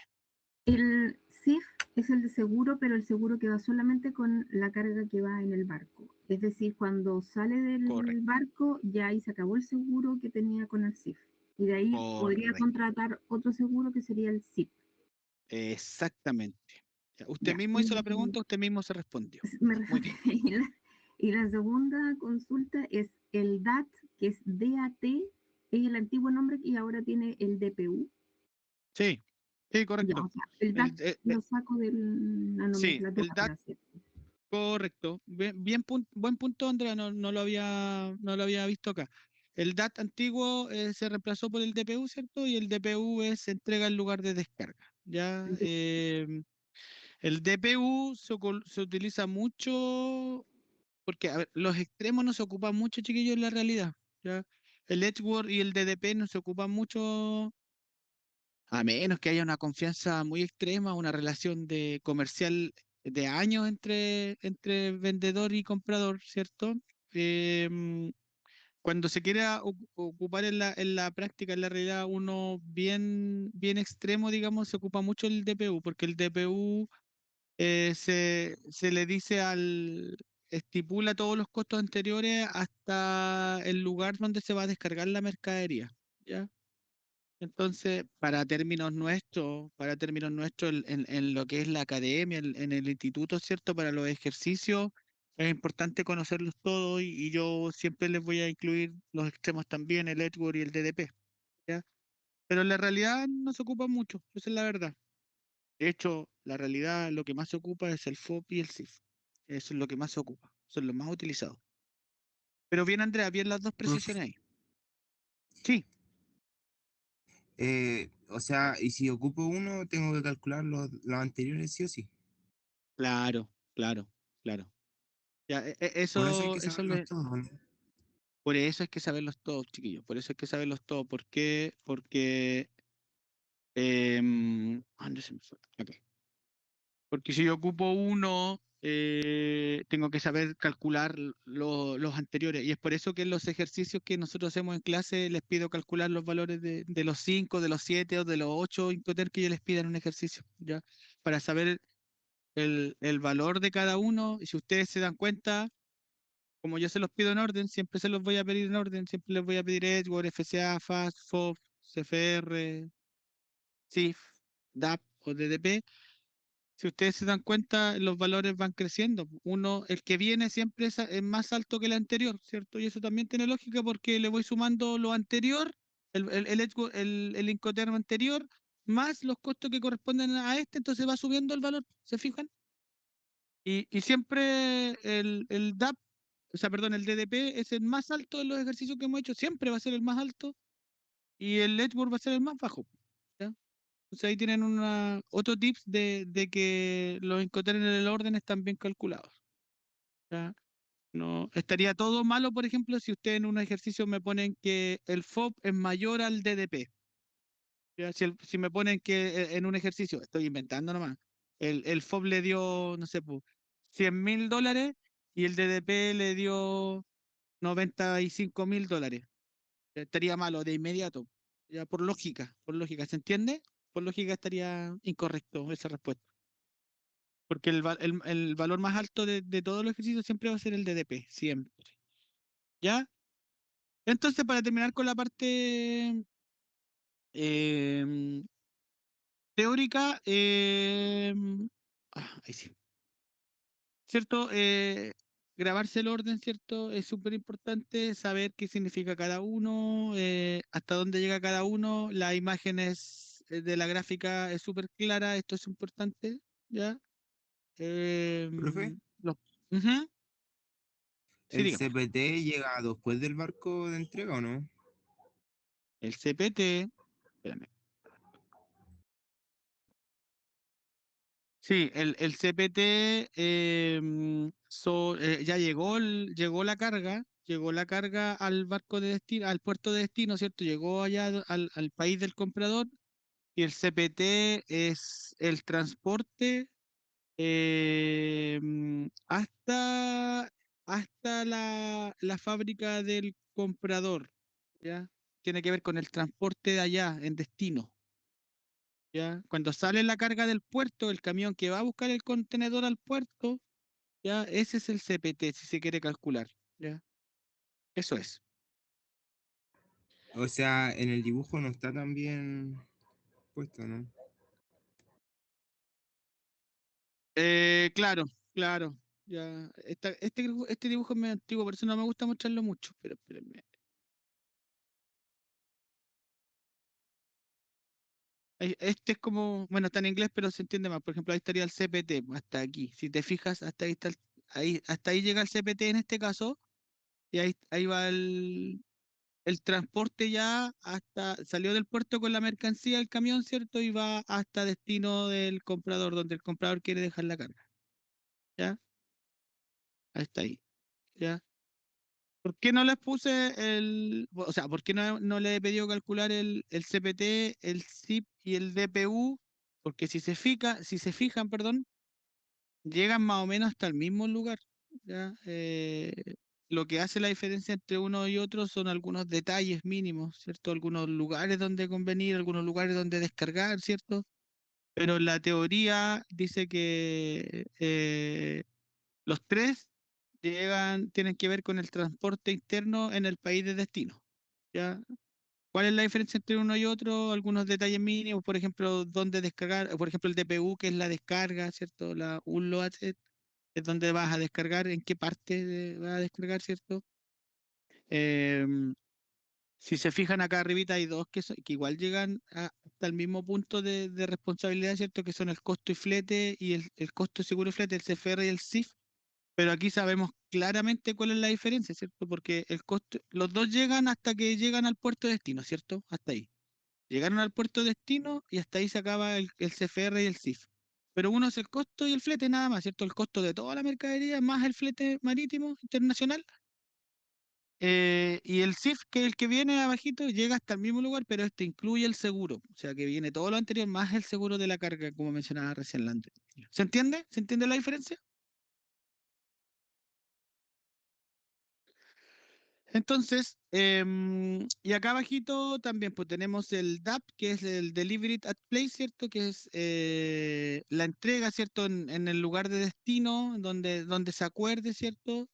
El SIF es el de seguro, pero el seguro que va solamente con la carga que va en el barco. Es decir, cuando sale del Correcto, barco, ya ahí se acabó el seguro que tenía con el SIF. Y de ahí podría correcto, contratar otro seguro que sería el SIP. exactamente. Ya, usted Ya. mismo hizo la pregunta, usted mismo se respondió. Me Ya, muy bien. y, la segunda consulta es el DAT, que es DAT, es el antiguo nombre y ahora tiene el DPU. Sí, sí, Ya, correcto. o sea, el DAT El, eh, eh, lo saco de la sí, nomenclatura el DAT, para hacer. correcto. Buen punto, Andrea, no lo había visto acá. El DAT antiguo se reemplazó por el DPU, ¿cierto? Y el DPU es entrega en lugar de descarga. Ya, el DPU se utiliza mucho porque, a ver, los extremos no se ocupan mucho, chiquillos, en la realidad. ¿Ya? El Edgeworth y el DDP no se ocupan mucho, a menos que haya una confianza muy extrema, una relación de comercial de años entre vendedor y comprador, ¿cierto? Em, Cuando se quiera ocupar en la práctica, en la realidad, uno bien extremo, digamos, se ocupa mucho el DPU, porque el DPU se le dice estipula todos los costos anteriores hasta el lugar donde se va a descargar la mercadería, ¿ya? Entonces, para términos nuestros, en lo que es la academia, en el instituto, ¿cierto? Para los ejercicios, es importante conocerlos todos y yo siempre les voy a incluir los extremos también, el Edward y el DDP, ¿ya? Pero en la realidad no se ocupa mucho, esa es la verdad. De hecho, la realidad lo que más se ocupa es el FOB y el SIF. Eso es lo que más se ocupa, son los más utilizados. Pero bien, Andrea, bien las dos Prof, precisiones ahí. Sí, o sea, y si ocupo uno, tengo que calcular los anteriores sí o sí. claro, claro, claro. Ya, Por eso hay eso, que saberlos todos, ¿no? por eso hay que saberlos todos, chiquillos. Por eso hay que saberlos todos. ¿Por qué? Porque, ¿dónde se me fue? Acá. Porque si yo ocupo uno, tengo que saber calcular los anteriores. Y es por eso que en los ejercicios que nosotros hacemos en clase les pido calcular los valores de los 5, de los 7 o de los 8 Incoterm que yo les pida en un ejercicio, ¿ya? Para saber el valor de cada uno. Y si ustedes se dan cuenta, como yo se los pido en orden, siempre se los voy a pedir en orden. Siempre les voy a pedir Edgeworth, FCA, FAST, FOB, CFR, CIF, DAP o DDP. Si ustedes se dan cuenta, los valores van creciendo. El que viene siempre es más alto que el anterior, ¿cierto? Y eso también tiene lógica porque le voy sumando lo anterior, el Incoterm anterior, más los costos que corresponden a este, entonces va subiendo el valor, ¿se fijan? Y siempre el DAP, o sea, perdón, el DDP es el más alto de los ejercicios que hemos hecho, siempre va a ser el más alto, y el Edgeworth va a ser el más bajo, ¿ya? Entonces ahí tienen otro tips de que los Incoterms en el orden están bien calculados. ¿Ya? No, estaría todo malo, por ejemplo, si ustedes en un ejercicio me ponen que el FOB es mayor al DDP. ¿Ya? Si me ponen que en un ejercicio, estoy inventando nomás, el FOB le dio, no sé, $100.000 y el DDP le dio $95.000. Estaría malo de inmediato. Ya por lógica, ¿se entiende? Por lógica estaría incorrecto esa respuesta. Porque el valor más alto de todos los ejercicios siempre va a ser el DDP, siempre. ¿Ya? Entonces, para terminar con la parte em, teórica, ahí sí, ¿cierto? Grabarse el orden, ¿cierto? Es súper importante saber qué significa cada uno, hasta dónde llega cada uno. La imagen de la gráfica es súper clara, esto es importante, ¿ya? Profe, Los- Ujú. Sí, ¿el dígame. CPT llega después del barco de entrega o no? El CPT, espérame. Sí, el CPT ya llegó la carga al barco de destino, al puerto de destino, ¿cierto? Llegó allá al país del comprador y el CPT es el transporte hasta la fábrica del comprador, ¿ya? Tiene que ver con el transporte de allá en destino. ¿Ya? Cuando sale la carga del puerto, el camión que va a buscar el contenedor al puerto, ya, ese es el CPT, si se quiere calcular, ¿ya? Eso es. O sea, en el dibujo no está tan bien puesto, ¿no? Claro, claro. Ya, este dibujo es medio antiguo, por eso no me gusta mostrarlo mucho, pero espérenme. Este es como, bueno, está en inglés, pero se entiende más. Por ejemplo, ahí estaría el CPT, hasta aquí. Si te fijas, hasta ahí está hasta ahí llega el CPT en este caso, y ahí va el transporte ya salió del puerto con la mercancía del camión, ¿cierto? Y va hasta destino del comprador, donde el comprador quiere dejar la carga. ¿Ya? Ahí está ahí. ¿Ya? ¿Por qué no les puse o sea, por qué no le he pedido calcular el CPT, el ZIP y el DPU? Porque si se fijan, perdón, llegan más o menos hasta el mismo lugar. ¿Ya? Lo que hace la diferencia entre uno y otro son algunos detalles mínimos, ¿cierto? Algunos lugares donde convenir, algunos lugares donde descargar, ¿cierto? Pero la teoría dice que los tres tienen que ver con el transporte interno en el país de destino. ¿Ya? ¿Cuál es la diferencia entre uno y otro? Algunos detalles mínimos, por ejemplo, dónde descargar, por ejemplo, el DPU, que es la descarga, ¿cierto? La unload es donde vas a descargar, en qué parte vas a descargar, ¿cierto? Em, si se fijan acá arribita hay dos que igual llegan hasta el mismo punto de responsabilidad, ¿cierto? Que son el costo y flete y el costo de seguro y flete, el CFR y el CIF, pero aquí sabemos claramente cuál es la diferencia, ¿cierto? Porque el costo, los dos llegan hasta que llegan al puerto de destino, ¿cierto? Hasta ahí. Llegaron al puerto de destino y hasta ahí se acaba el CFR y el CIF. Pero uno es el costo y el flete nada más, ¿cierto? El costo de toda la mercadería más el flete marítimo internacional. Y el CIF, que es el que viene abajito, llega hasta el mismo lugar, pero este incluye el seguro. O sea que viene todo lo anterior más el seguro de la carga, como mencionaba recién la anterior. ¿Se entiende? ¿Se entiende la diferencia? Entonces, y acá abajito también pues tenemos el DAP, que es el Delivery at Place, ¿cierto? Que es la entrega, ¿cierto? En el lugar de destino, donde se acuerde, ¿cierto?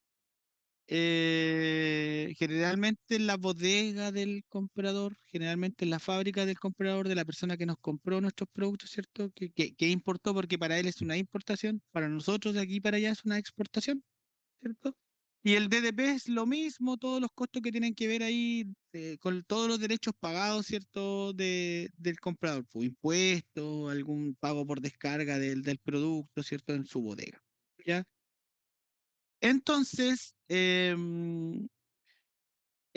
Generalmente en la bodega del comprador, generalmente en la fábrica del comprador, de la persona que nos compró nuestros productos, ¿cierto? Que importó, porque para él es una importación, para nosotros de aquí para allá es una exportación, ¿cierto? Y el DDP es lo mismo, todos los costos que tienen que ver ahí con todos los derechos pagados, ¿cierto? Del comprador, pues, impuestos, algún pago por descarga del producto, ¿cierto? En su bodega, ¿ya? Entonces,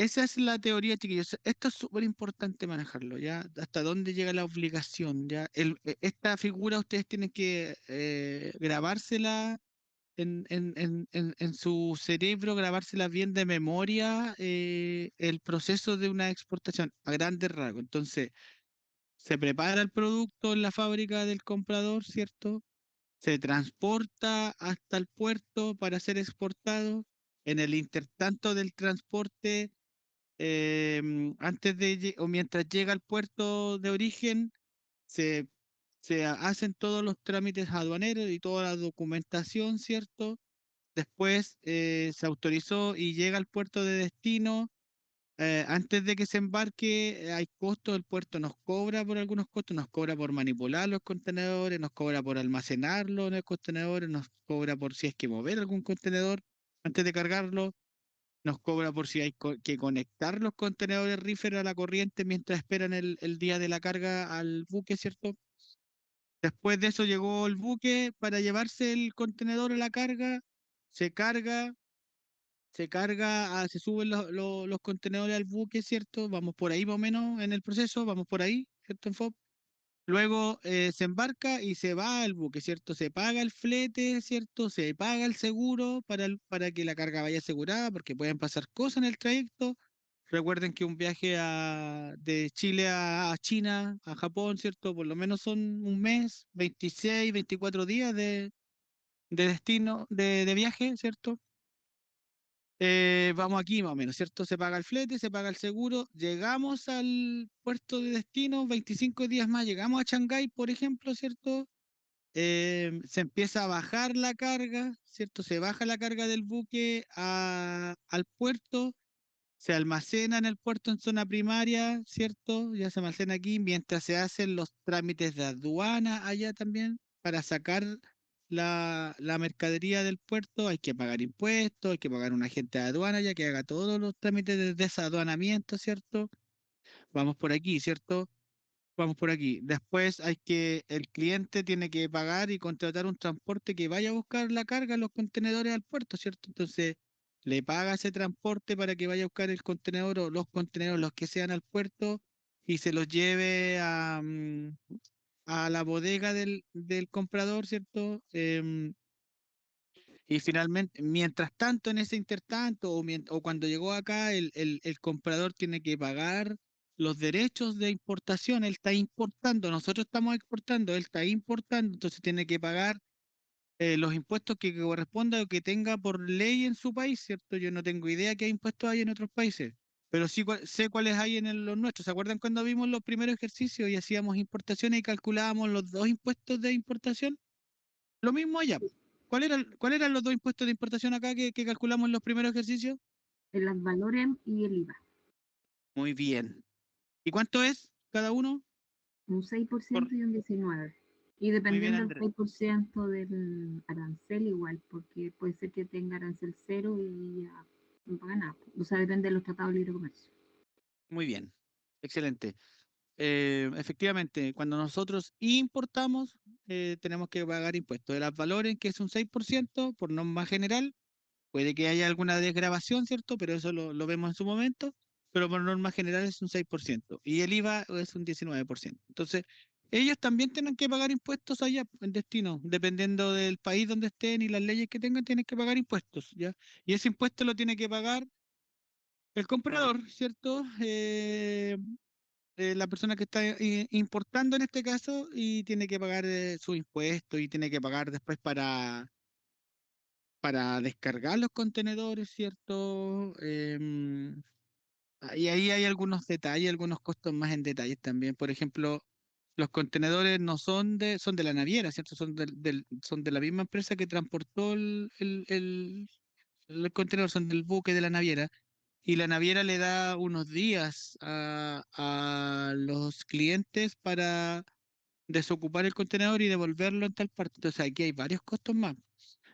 esa es la teoría, chiquillos. Esto es súper importante manejarlo, ¿ya? Hasta dónde llega la obligación, ¿ya? Esta figura ustedes tienen que grabársela en su cerebro, grabársela bien de memoria, el proceso de una exportación a grandes rasgos. Entonces, se prepara el producto en la fábrica del comprador, ¿cierto? Se transporta hasta el puerto para ser exportado. En el intertanto del transporte, antes o mientras llega al puerto de origen, se, se hacen todos los trámites aduaneros y toda la documentación, ¿cierto? Después se autorizó y llega al puerto de destino. Antes de que se embarque, hay costos, el puerto nos cobra por algunos costos, nos cobra por manipular los contenedores, nos cobra por almacenarlo en el contenedor, nos cobra por si hay que mover algún contenedor antes de cargarlo, nos cobra por si hay que conectar los contenedores reefer a la corriente mientras esperan el día de la carga al buque, ¿cierto? Después de eso llegó el buque para llevarse el contenedor a la carga, se carga, se suben los contenedores al buque, ¿cierto? Vamos por ahí más o menos en el proceso, vamos por ahí, ¿cierto? Luego se embarca y se va al buque, ¿cierto? Se paga el flete, ¿cierto? Se paga el seguro para que la carga vaya asegurada, porque pueden pasar cosas en el trayecto. Recuerden que un viaje de Chile a China, a Japón, ¿cierto? Por lo menos son un mes, 26, 24 días de destino, de viaje, ¿cierto? Vamos aquí más o menos, ¿cierto? Se paga el flete, se paga el seguro, llegamos al puerto de destino, 25 días más, llegamos a Shanghái, por ejemplo, ¿cierto? Se empieza a bajar la carga, ¿cierto? Se baja la carga del buque al puerto, se almacena en el puerto en zona primaria, ¿cierto? Ya se almacena aquí mientras se hacen los trámites de aduana allá también para sacar la mercadería del puerto. Hay que pagar impuestos, hay que pagar un agente de aduana ya que haga todos los trámites de desaduanamiento, ¿cierto? Vamos por aquí, ¿cierto? Vamos por aquí. Después el cliente tiene que pagar y contratar un transporte que vaya a buscar la carga, los contenedores al puerto, ¿cierto? Entonces, le paga ese transporte para que vaya a buscar el contenedor o los contenedores, los que sean al puerto, y se los lleve a la bodega del comprador, ¿cierto? Y finalmente, mientras tanto, en ese intertanto o cuando llegó acá, el comprador tiene que pagar los derechos de importación. Él está importando, nosotros estamos exportando, él está importando, entonces tiene que pagar los impuestos que corresponda o que tenga por ley en su país, ¿cierto? Yo no tengo idea qué impuestos hay en otros países, pero sí sé cuáles hay en los nuestros. ¿Se acuerdan cuando vimos los primeros ejercicios y hacíamos importaciones y calculábamos los dos impuestos de importación? Lo mismo allá. ¿Cuál eran los dos impuestos de importación acá que calculamos en los primeros ejercicios? El ad valorem y el IVA. Muy bien. ¿Y cuánto es cada uno? Un 6% y un 19%. Y Muy bien, dependiendo del Andrés. 6% del arancel igual, porque puede ser que tenga arancel cero y ya no paga nada. O sea, depende de los tratados de libre comercio. Muy bien. Excelente. Efectivamente, cuando nosotros importamos, tenemos que pagar impuestos. El ad valorem, que es un 6% por norma general. Puede que haya alguna desgravación, ¿cierto? Pero eso lo vemos en su momento. Pero por norma general es un 6%. Y el IVA es un 19%. Entonces, ellos también tienen que pagar impuestos allá en destino. Dependiendo del país donde estén y las leyes que tengan, tienen que pagar impuestos, ¿ya? Y ese impuesto lo tiene que pagar el comprador, ¿cierto? La persona que está importando en este caso y tiene que pagar su impuesto y tiene que pagar después para descargar los contenedores, ¿cierto? Y ahí hay algunos detalles, algunos costos más en detalles también. Por ejemplo, los contenedores no son de la naviera, ¿cierto? Son de la misma empresa que transportó el contenedor, son del buque de la naviera. Y la naviera le da unos días a los clientes para desocupar el contenedor y devolverlo en tal parte. Entonces aquí hay varios costos más.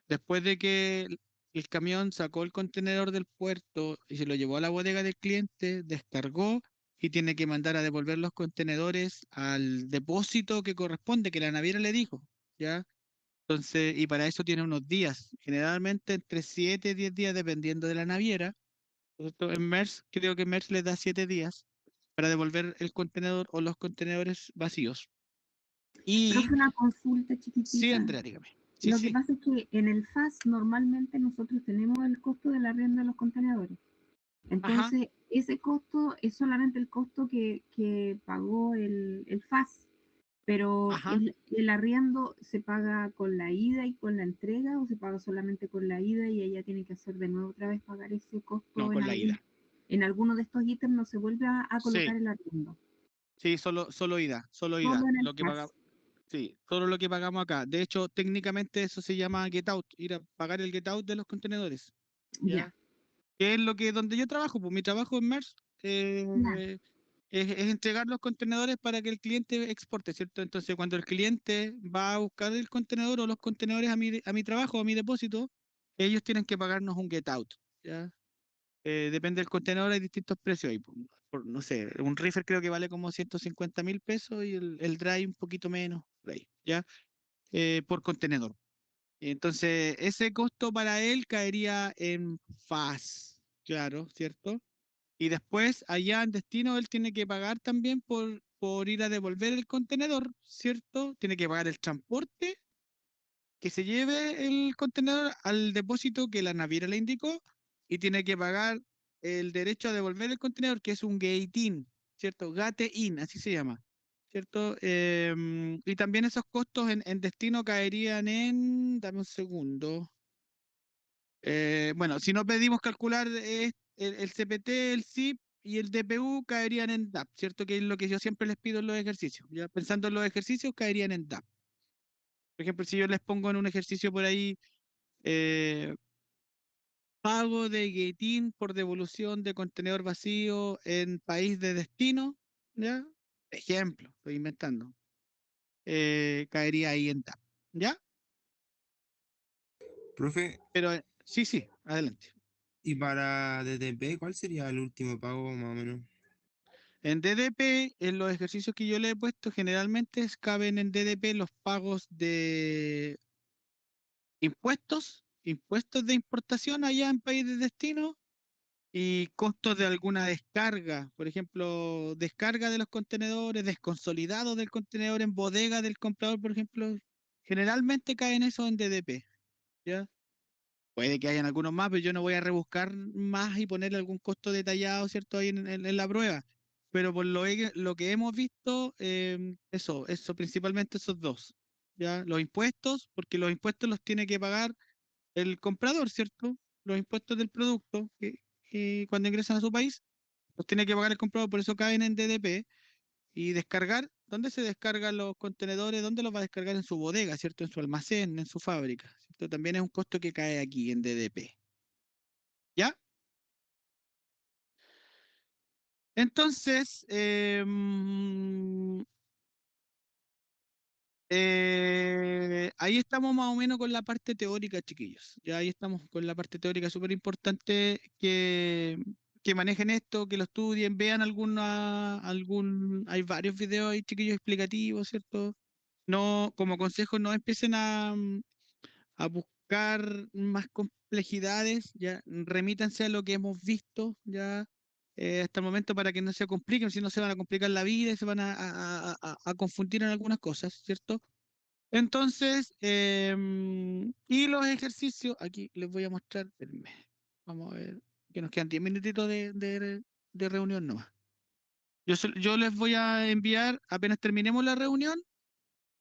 Después de que el camión sacó el contenedor del puerto y se lo llevó a la bodega del cliente, descargó y tiene que mandar a devolver los contenedores al depósito que corresponde, que la naviera le dijo, ¿ya? Entonces, y para eso tiene unos días, generalmente entre 7 y 10 días, dependiendo de la naviera, ¿cierto? En MERS, creo que MERS les da 7 días para devolver el contenedor o los contenedores vacíos. Y Profe, una consulta sí, chiquitita. Andrea, dígame. Sí, Lo que sí. pasa es que en el FAS normalmente nosotros tenemos el costo del arriendo de los contenedores. Ajá, Entonces, ese costo es solamente el costo que pagó el FAS, pero ajá. el arriendo se paga con la ida y con la entrega, o se paga solamente con la ida y ella tiene que hacer de nuevo otra vez pagar ese No, costo con la ida. en alguno de estos ítems, no se vuelve a Sí, colocar el arriendo, sí, solo ida, solo ida. solo en el Lo que paga, FAS. sí, solo lo que pagamos acá. De hecho, técnicamente eso se llama get out, ir a pagar el get out de los contenedores. Ya, ¿Ya? Que es lo que donde yo trabajo, pues mi trabajo en MERS ya, es entregar los contenedores para que el cliente exporte, ¿cierto? Entonces, cuando el cliente va a buscar el contenedor o los contenedores a mi trabajo, a mi depósito, ellos tienen que pagarnos un get out, ¿ya? Depende del contenedor, hay distintos precios ahí, pues. No sé, un reefer creo que vale como 150.000 pesos y el dry un poquito menos, por ahí, ¿ya? Por contenedor. Entonces, ese costo para él caería en FAS, claro, ¿cierto? Y después, allá en destino, él tiene que pagar también por ir a devolver el contenedor, ¿cierto? Tiene que pagar el transporte, que se lleve el contenedor al depósito que la naviera le indicó, y tiene que pagar el derecho a devolver el contenedor, que es un gate-in, ¿cierto? Gate-in, así se llama, ¿cierto? Y también esos costos en destino caerían en, dame un segundo. Bueno, si no pedimos calcular el CPT, el SIP y el DPU caerían en DAP, ¿cierto? Que es lo que yo siempre les pido en los ejercicios. Ya pensando en los ejercicios, caerían en DAP. Por ejemplo, si yo les pongo en un ejercicio por ahí, eh, pago de gatein por devolución de contenedor vacío en país de destino, ¿ya? Ejemplo, estoy inventando. Caería ahí en DAP, ¿ya? Profe, Pero sí, sí, adelante. y para DTP, ¿cuál sería el último pago más o menos? En DDP, en los ejercicios que yo le he puesto, generalmente caben en DDP los pagos de impuestos de importación allá en país de destino y costos de alguna descarga, por ejemplo, descarga de los contenedores, desconsolidado del contenedor en bodega del comprador, por ejemplo, generalmente caen eso en DDP, ¿ya? Puede que hayan algunos más, pero yo no voy a rebuscar más y ponerle algún costo detallado, ¿cierto? Ahí en la prueba. Pero por lo que hemos visto, eso, principalmente esos dos. ¿Ya? Los impuestos, porque los impuestos los tiene que pagar el comprador, ¿cierto? Los impuestos del producto que cuando ingresan a su país, los tiene que pagar el comprador, por eso caen en DDP. Y descargar, ¿dónde se descargan los contenedores? ¿Dónde los va a descargar? En su bodega, ¿cierto? En su almacén, en su fábrica, ¿cierto? También es un costo que cae aquí en DDP. ¿Ya? Entonces, ahí estamos más o menos con la parte teórica, chiquillos. Ya ahí estamos con la parte teórica, súper importante que manejen esto, que lo estudien, vean hay varios videos ahí, chiquillos, explicativos, ¿cierto? No, como consejo, no empiecen a buscar más complejidades, ya remítanse a lo que hemos visto ya hasta el momento para que no se compliquen, si no se van a complicar la vida y se van a confundir en algunas cosas, ¿cierto? Entonces, y los ejercicios, aquí les voy a mostrar, espérenme, vamos a ver, que nos quedan 10 minutitos de reunión nomás. Yo les voy a enviar, apenas terminemos la reunión,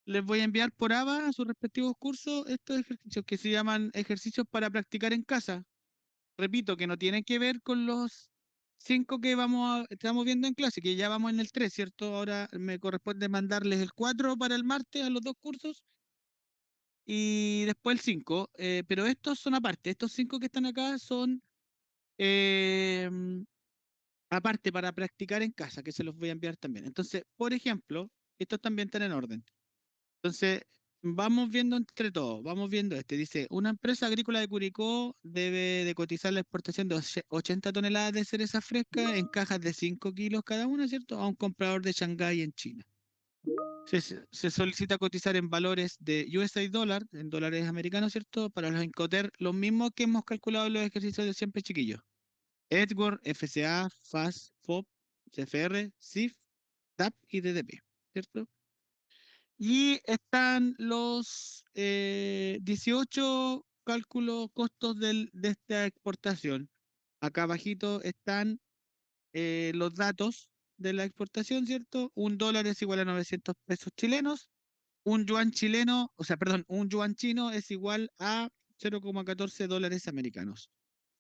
les voy a enviar por ABA a sus respectivos cursos estos ejercicios que se llaman ejercicios para practicar en casa. Repito, que no tienen que ver con los 5 que estamos viendo en clase, que ya vamos en el 3, ¿cierto? Ahora me corresponde mandarles el 4 para el martes a los dos cursos y después el 5. Pero estos son aparte, estos 5 que están acá son eh, aparte para practicar en casa, que se los voy a enviar también. Entonces, por ejemplo, estos también están en orden. Entonces, vamos viendo entre todos, vamos viendo este. Dice, una empresa agrícola de Curicó debe de cotizar la exportación de 80 toneladas de cereza fresca en cajas de 5 kilos cada una, ¿cierto? A un comprador de Shanghái en China. Se solicita cotizar en valores de USA dólar, en dólares americanos, ¿cierto? Para los Incoterm, los mismos que hemos calculado en los ejercicios de siempre, chiquillos. Edward, FCA, FAS, FOB, CFR, CIF, TAP y DDP, ¿cierto? Y están los 18 cálculos costos de esta exportación. Acá abajito están los datos de la exportación, ¿cierto? Un dólar es igual a 900 pesos chilenos. Un yuan chileno, o sea, perdón, un yuan chino es igual a 0,14 dólares americanos.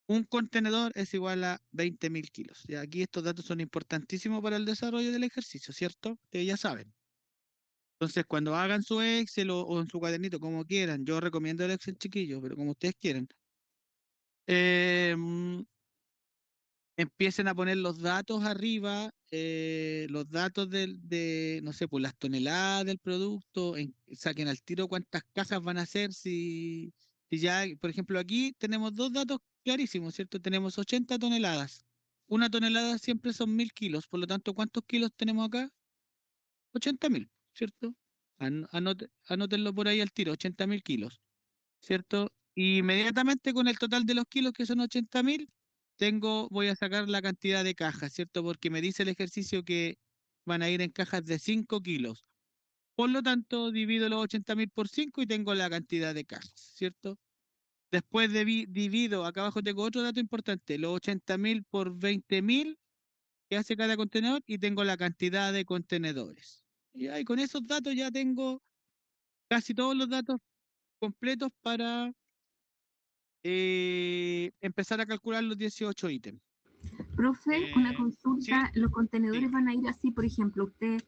Un contenedor es igual a 20.000 kilos. Y aquí estos datos son importantísimos para el desarrollo del ejercicio, ¿cierto? Ustedes ya saben. Entonces, cuando hagan su Excel o en su cuadernito, como quieran, yo recomiendo el Excel chiquillo, pero como ustedes quieran, em, empiecen a poner los datos arriba, los datos no sé, pues las toneladas del producto, saquen al tiro cuántas cajas van a hacer, si ya, por ejemplo, aquí tenemos dos datos clarísimos, ¿cierto? Tenemos 80 toneladas. Una tonelada siempre son 1.000 kilos, por lo tanto, ¿cuántos kilos tenemos acá? 80.000, ¿cierto? Anótenlo por ahí al tiro, 80.000 kilos. ¿Cierto? Y inmediatamente con el total de los kilos, que son 80.000, voy a sacar la cantidad de cajas, ¿cierto? Porque me dice el ejercicio que van a ir en cajas de 5 kilos. Por lo tanto, divido los 80.000 por 5 y tengo la cantidad de cajas, ¿cierto? Después divido, acá abajo tengo otro dato importante, los 80.000 por 20.000 que hace cada contenedor y tengo la cantidad de contenedores. Y ahí con esos datos ya tengo casi todos los datos completos para empezar a calcular los 18 ítems. Profe, una ¿Sí? consulta, ¿los contenedores Dígame. van a ir así, por ejemplo, usted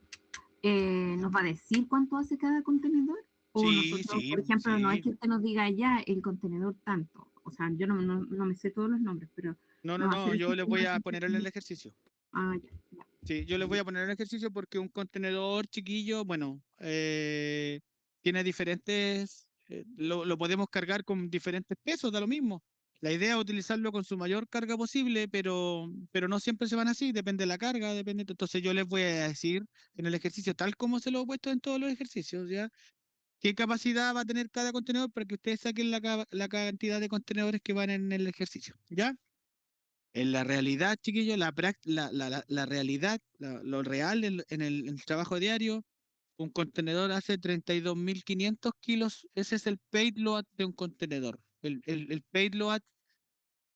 nos va a decir cuánto hace cada contenedor? O Sí, nosotros, sí, por ejemplo, no es sí. que usted nos diga ya el contenedor tanto. O sea, yo no me sé todos los nombres, pero No, no, nos va a no, hacer yo así les como voy una a poner en el simplificación. ejercicio. Ah, ya, ya. Sí, yo les voy a poner en el ejercicio porque un contenedor chiquillo, bueno, tiene diferentes, lo podemos cargar con diferentes pesos, da lo mismo. La idea es utilizarlo con su mayor carga posible, pero no siempre se van así, depende de la carga, depende. Entonces yo les voy a decir en el ejercicio, tal como se lo he puesto en todos los ejercicios, ¿ya? ¿Qué capacidad va a tener cada contenedor para que ustedes saquen la cantidad de contenedores que van en el ejercicio? ¿Ya? En la realidad, chiquillos, la realidad, lo real en el trabajo diario, un contenedor hace 32.500 kilos. Ese es el payload de un contenedor. El payload,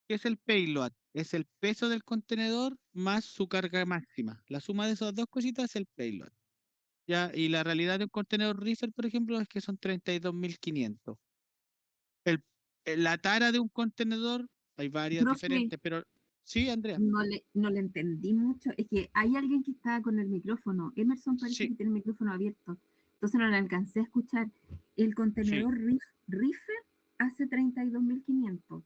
¿qué es el payload? Es el peso del contenedor más su carga máxima. La suma de esas dos cositas es el payload. ¿Ya? Y la realidad de un contenedor reefer, por ejemplo, es que son 32.500. El, la tara de un contenedor, hay varias Profe, diferentes, pero sí, Andrea, no le entendí mucho. Es que hay alguien que está con el micrófono. Emerson parece sí, que tiene el micrófono abierto. Entonces no le alcancé a escuchar. El sí. contenedor Reefer hace 32.500.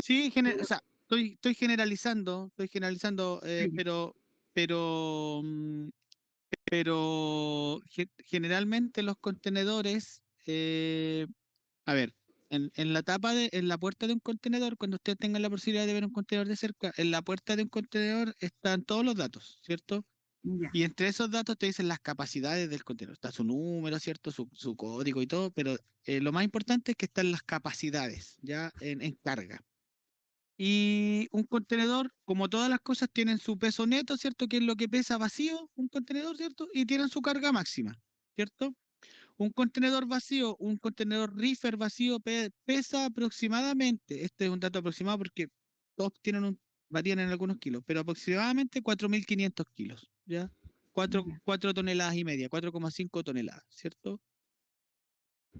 Sí, o sea, estoy generalizando, pero, mm, pero generalmente los contenedores, a ver, en la en la puerta de un contenedor, cuando usted tenga la posibilidad de ver un contenedor de cerca, en la puerta de un contenedor están todos los datos, ¿cierto? Ya, Y entre esos datos te dicen las capacidades del contenedor. Está su número, ¿cierto? Su código y todo, pero lo más importante es que están las capacidades, ya en carga. Y un contenedor, como todas las cosas, tienen su peso neto, ¿cierto? Que es lo que pesa vacío, un contenedor, ¿cierto? Y tienen su carga máxima, ¿cierto? Un contenedor vacío, un contenedor reefer vacío pesa aproximadamente, este es un dato aproximado porque todos varían en algunos kilos, pero aproximadamente 4.500 kilos, ¿ya? ya. 4 toneladas y media, 4,5 toneladas, ¿cierto?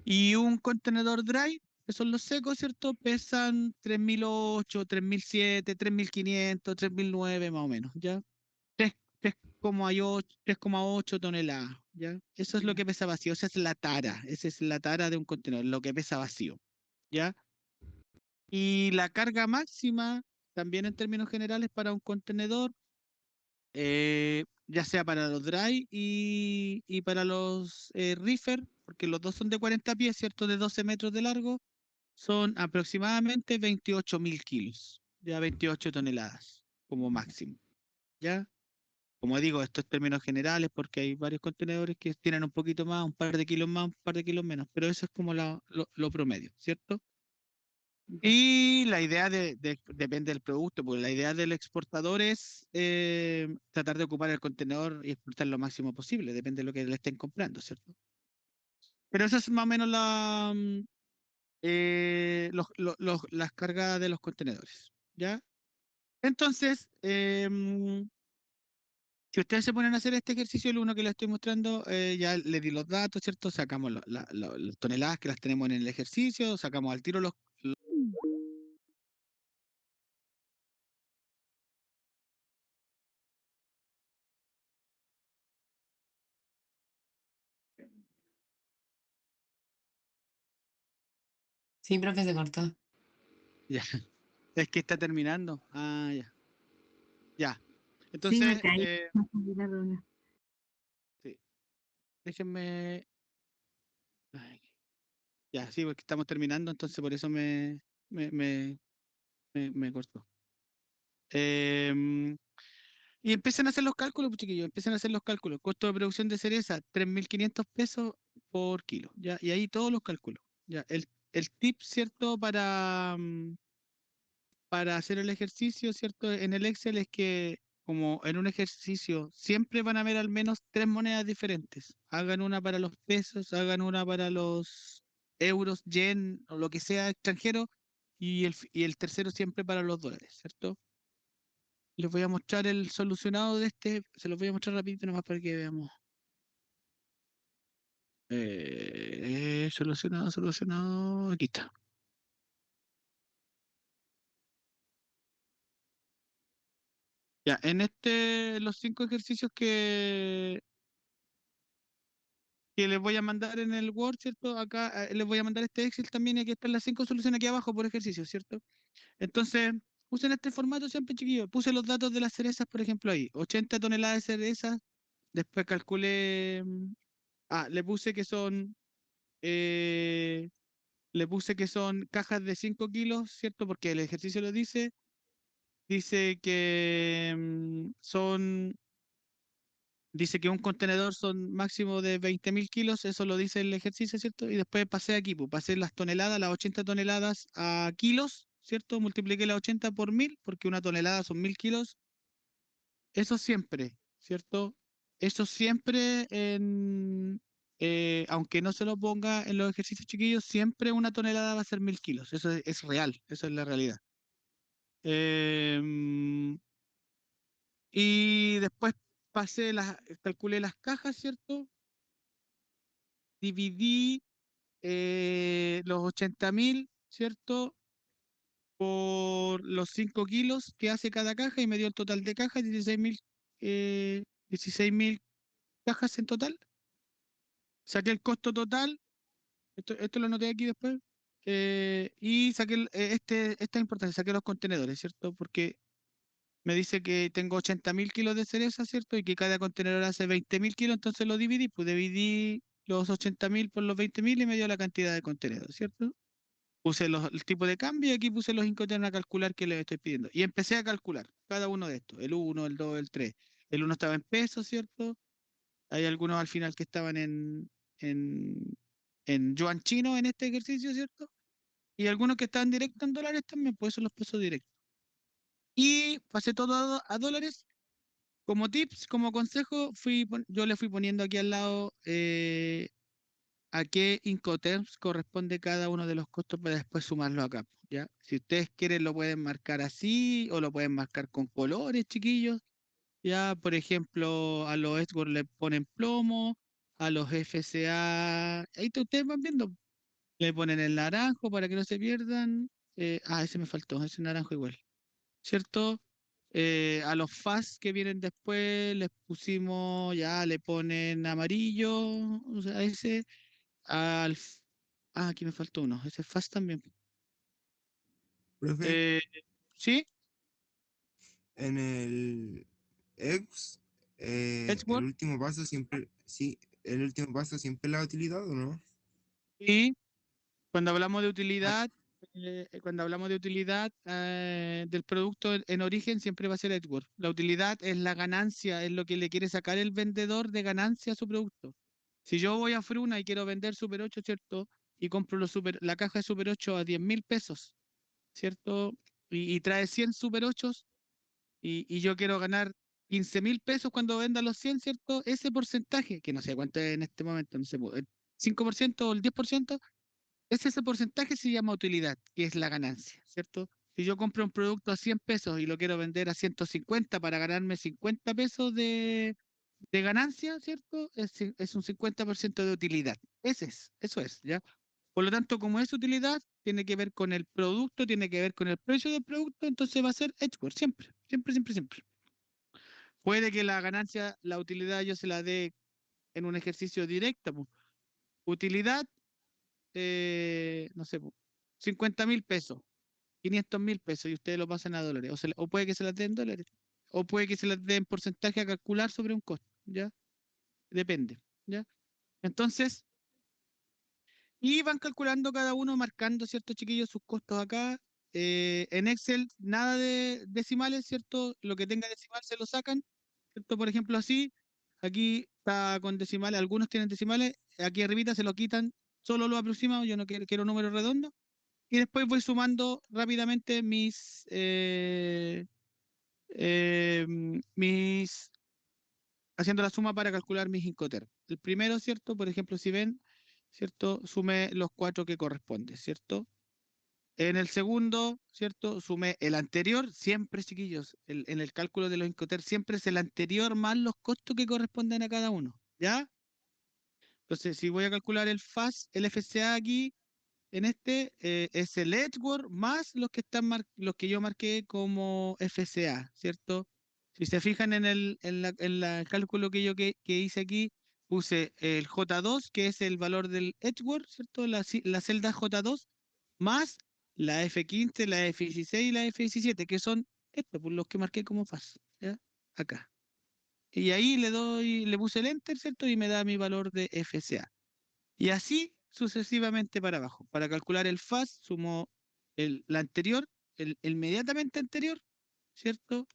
Y un contenedor dry, que son los secos, ¿cierto? Pesan 3.008, 3.007, 3.500, 3.009 más o menos, ¿ya? 3,8 toneladas, ¿ya? Eso es lo Ya. que pesa vacío, esa es la tara de un contenedor, lo que pesa vacío, ¿ya? Y la carga máxima, también en términos generales, para un contenedor, ya sea para los dry y para los reefer, porque los dos son de 40 pies, ¿cierto? De 12 metros de largo, son aproximadamente 28.000 kilos, ya 28 toneladas como máximo, ¿ya? Como digo, estos términos generales, porque hay varios contenedores que tienen un poquito más, un par de kilos más, un par de kilos menos, pero eso es como lo promedio, ¿cierto? Y la idea depende del producto, porque la idea del exportador es tratar de ocupar el contenedor y exportar lo máximo posible, depende de lo que le estén comprando, ¿cierto? Pero eso es más o menos las cargas de los contenedores, ¿ya? Entonces, si ustedes se ponen a hacer este ejercicio, el uno que les estoy mostrando, ya les di los datos, ¿cierto? Sacamos las toneladas que las tenemos en el ejercicio, sacamos al tiro Sí, profe, se cortó. Ya, es que está terminando. Ah, ya. Ya. Sí, me Entonces, caí. Me salí de la reunión. sí, déjenme. Ay, ya, sí, porque estamos terminando, entonces por eso me, me, me cortó. Em, y empiezan a hacer los cálculos, pues, chiquillos, empiezan a hacer los cálculos. Costo de producción de cereza, 3.500 pesos por kilo, ¿ya? Y ahí todos los cálculos. Ya, el tip, ¿cierto? Para hacer el ejercicio, ¿cierto? En el Excel es que como en un ejercicio siempre van a haber al menos tres monedas diferentes. Hagan una para los pesos, hagan una para los euros, yen o lo que sea extranjero y el tercero siempre para los dólares, ¿cierto? Les voy a mostrar el solucionado de este, se los voy a mostrar rapidito nomás para que veamos. Solucionado, aquí está. Ya, en los 5 ejercicios que les voy a mandar en el Word, ¿cierto? Acá les voy a mandar este Excel también y aquí están las 5 soluciones aquí abajo por ejercicio, ¿cierto? Entonces, usen este formato siempre, chiquillos. Puse los datos de las cerezas, por ejemplo, ahí. 80 toneladas de cerezas. Después calculé. Le puse que son. eh, le puse que son cajas de 5 kilos, ¿cierto? Porque el ejercicio lo dice. Dice que Dice que un contenedor son máximo de 20.000 kilos, eso lo dice el ejercicio, ¿cierto? Y después pasé aquí, pues pasé las toneladas, las 80 toneladas a kilos, ¿cierto? Multipliqué las 80 por 1.000, porque una tonelada son 1.000 kilos. Eso siempre, ¿cierto? Eso siempre aunque no se lo ponga en los ejercicios chiquillos, siempre una tonelada va a ser 1.000 kilos. Eso es real, eso es la realidad. Em, y después calculé las cajas, ¿cierto? Dividí los 80.000, ¿cierto? Por los 5 kilos que hace cada caja y me dio el total de cajas, 16.000 cajas en total. Saqué el costo total, esto lo anoté aquí después, y saqué, esta es importante, saqué los contenedores, ¿cierto? Porque me dice que tengo 80.000 kilos de cereza, ¿cierto? Y que cada contenedor hace 20.000 kilos, entonces lo dividí, pues dividí los 80.000 por los 20.000 y me dio la cantidad de contenedores, ¿cierto? Puse el tipo de cambio y aquí puse los incoterms a calcular que les estoy pidiendo. Y empecé a calcular cada uno de estos, el uno, el 2, el 3. El uno estaba en pesos, ¿cierto? Hay algunos al final que estaban en, en yuan chino en este ejercicio, ¿cierto? Y algunos que estaban directos en dólares también, pues eso los puso directos. Y pasé todo a dólares. Como tips, como consejo, yo le fui poniendo aquí al lado a qué Incoterms corresponde cada uno de los costos para después sumarlo acá, ¿ya? Si ustedes quieren lo pueden marcar así o lo pueden marcar con colores, chiquillos, ¿ya? Por ejemplo, a los Edward le ponen plomo, a los FCA, ustedes van viendo, le ponen el naranjo para que no se pierdan. Ese me faltó, ese naranjo igual, ¿cierto? A los FAS que vienen después les pusimos, ya le ponen amarillo, o sea, ese. Al, f- Aquí me faltó uno. Ese fast también. Profe, Eh, ¿Sí? en el X, el Edgeworth. último paso siempre, sí, el último paso siempre la utilidad, ¿o no? Y cuando hablamos de Ah, utilidad del producto en origen, siempre va a ser Edgeworth. La utilidad es la ganancia, es lo que le quiere sacar el vendedor de ganancia a su producto. Si yo voy a Fruna y quiero vender Super 8, ¿cierto? Y compro la caja de Super 8 a 10.000 pesos. ¿cierto? Y trae 100 Super 8 y yo quiero ganar 15.000 pesos cuando venda los 100, ¿cierto? Ese porcentaje, que no sé cuánto es en este momento, no sé, el 5% o el 10%, ese porcentaje se llama utilidad, que es la ganancia, ¿cierto? Si yo compro un producto a 100 pesos y lo quiero vender a 150 para ganarme 50 pesos de ganancia, ¿cierto? Es un 50% de utilidad. Eso es, ¿ya? Por lo tanto, como es utilidad, tiene que ver con el producto, tiene que ver con el precio del producto, entonces va a ser Edgeworth, siempre, siempre, siempre, siempre. Puede que la ganancia, la utilidad yo se la dé en un ejercicio directo, po. Utilidad, no sé, po, 50.000 pesos, 500.000 pesos, y ustedes lo pasan a dólares, o puede que se las den en dólares, o puede que se las den en porcentaje a calcular sobre un costo, ¿ya? Depende, ¿ya? Entonces, y van calculando cada uno, marcando, ¿cierto, chiquillos, sus costos acá. En Excel, nada de decimales, ¿cierto? Lo que tenga decimal se lo sacan, ¿cierto? Por ejemplo, así, aquí está con decimales, algunos tienen decimales, aquí arribita se lo quitan, solo lo aproximado, yo no quiero números redondos, y después voy sumando rápidamente haciendo la suma para calcular mis Incoterms. El primero, ¿cierto? Por ejemplo, si ven, ¿cierto? Sume los 4 que corresponde, ¿cierto? En el segundo, ¿cierto? Sumé el anterior, siempre, chiquillos, en el cálculo de los Incoterms, siempre es el anterior más los costos que corresponden a cada uno, ¿ya? Entonces, si voy a calcular el FAS, el FCA aquí, en este, es el Edgeworth más los que los que yo marqué como FCA, ¿cierto? Si se fijan en el cálculo que hice aquí, puse el J2, que es el valor del Edgeworth, ¿cierto? La celda J2, más la F15, la F16 y la F17, que son estos, pues, los que marqué como FAS, ¿ya? Acá. Y ahí le puse el Enter, ¿cierto? Y me da mi valor de FCA. Y así sucesivamente para abajo. Para calcular el FAS, sumo la anterior, el inmediatamente anterior, ¿cierto?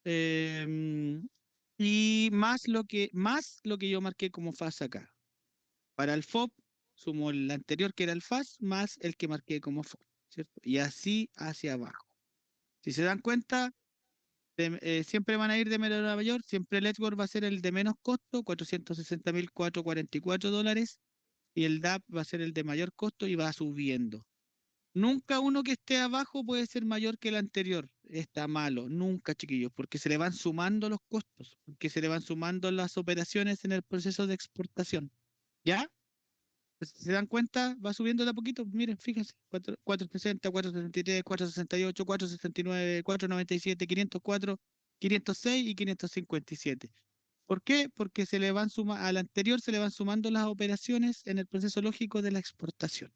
Em, y más lo que yo marqué como FAS acá. Para el FOB, sumo el anterior que era el FAS, más el que marqué como FOB, ¿cierto? Y así hacia abajo. Si se dan cuenta, siempre van a ir de menor a mayor, siempre el Edgeworth va a ser el de menos costo, $460.444, y el DAP va a ser el de mayor costo y va subiendo. Nunca uno que esté abajo puede ser mayor que el anterior. Está malo, nunca, chiquillos, porque se le van sumando los costos, porque se le van sumando las operaciones en el proceso de exportación. ¿Ya? Pues, si se dan cuenta, va subiendo de a poquito. Miren, fíjense, 460, 463, 468, 469, 497, 504, 506 y 557. ¿Por qué? Porque al anterior se le van sumando las operaciones en el proceso lógico de la exportación.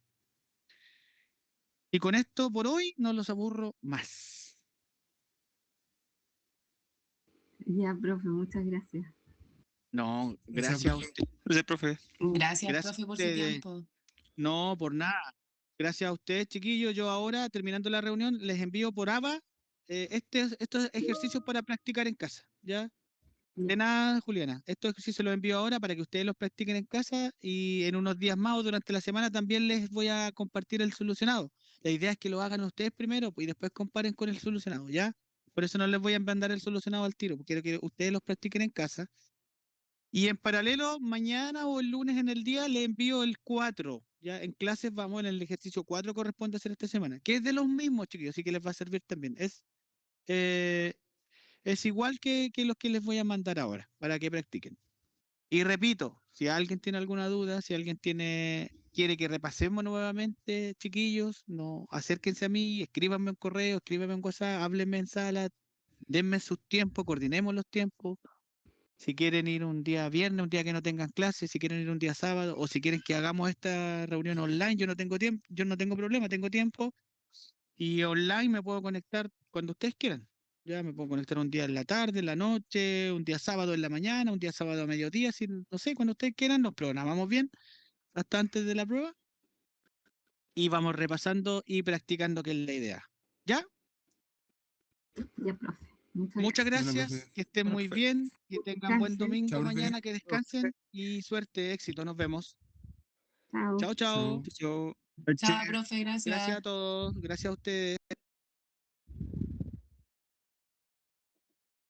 Y con esto por hoy no los aburro más. Ya, profe, muchas gracias. No, Gracias, gracias a usted. Gracias, profe. Gracias, Gracias a profe, por su ustedes. tiempo. No, por nada. Gracias a ustedes, chiquillos. Yo ahora, terminando la reunión, les envío por ABA estos ejercicios para practicar en casa. ¿Ya? De nada, Juliana. Estos ejercicios los envío ahora para que ustedes los practiquen en casa y en unos días más o durante la semana también les voy a compartir el solucionado. La idea es que lo hagan ustedes primero y después comparen con el solucionado, ¿ya? Por eso no les voy a mandar el solucionado al tiro, porque quiero que ustedes los practiquen en casa. Y en paralelo, mañana o el lunes en el día les envío el 4. Ya en clases vamos en el ejercicio 4 corresponde hacer esta semana, que es de los mismos, chiquillos, así que les va a servir también. Eh, es igual que los que les voy a mandar ahora, para que practiquen. Y repito, si alguien tiene alguna duda, si alguien quiere que repasemos nuevamente, chiquillos, no, acérquense a mí, escríbanme un correo, escríbanme un WhatsApp, háblenme en sala, denme sus tiempos, coordinemos los tiempos. Si quieren ir un día viernes, un día que no tengan clases, si quieren ir un día sábado, o si quieren que hagamos esta reunión online, yo no tengo tiempo, yo no tengo problema, tengo tiempo. Y online me puedo conectar cuando ustedes quieran. Ya me puedo conectar un día en la tarde, en la noche, un día sábado en la mañana, un día sábado a mediodía, si, no sé, cuando ustedes quieran, nos programamos bien hasta antes de la prueba y vamos repasando y practicando, que es la idea. ¿Ya? Ya, profe. Muchas Gracias. Bueno, gracias, profe. que estén muy Perfecto. bien, que tengan buen Descansen. domingo Chao, profe. mañana, que descansen y suerte, éxito. Nos vemos. Chao. Chao, chao. Chao. Chao. Chao, profe, Gracias a gracias. todos, gracias a ustedes.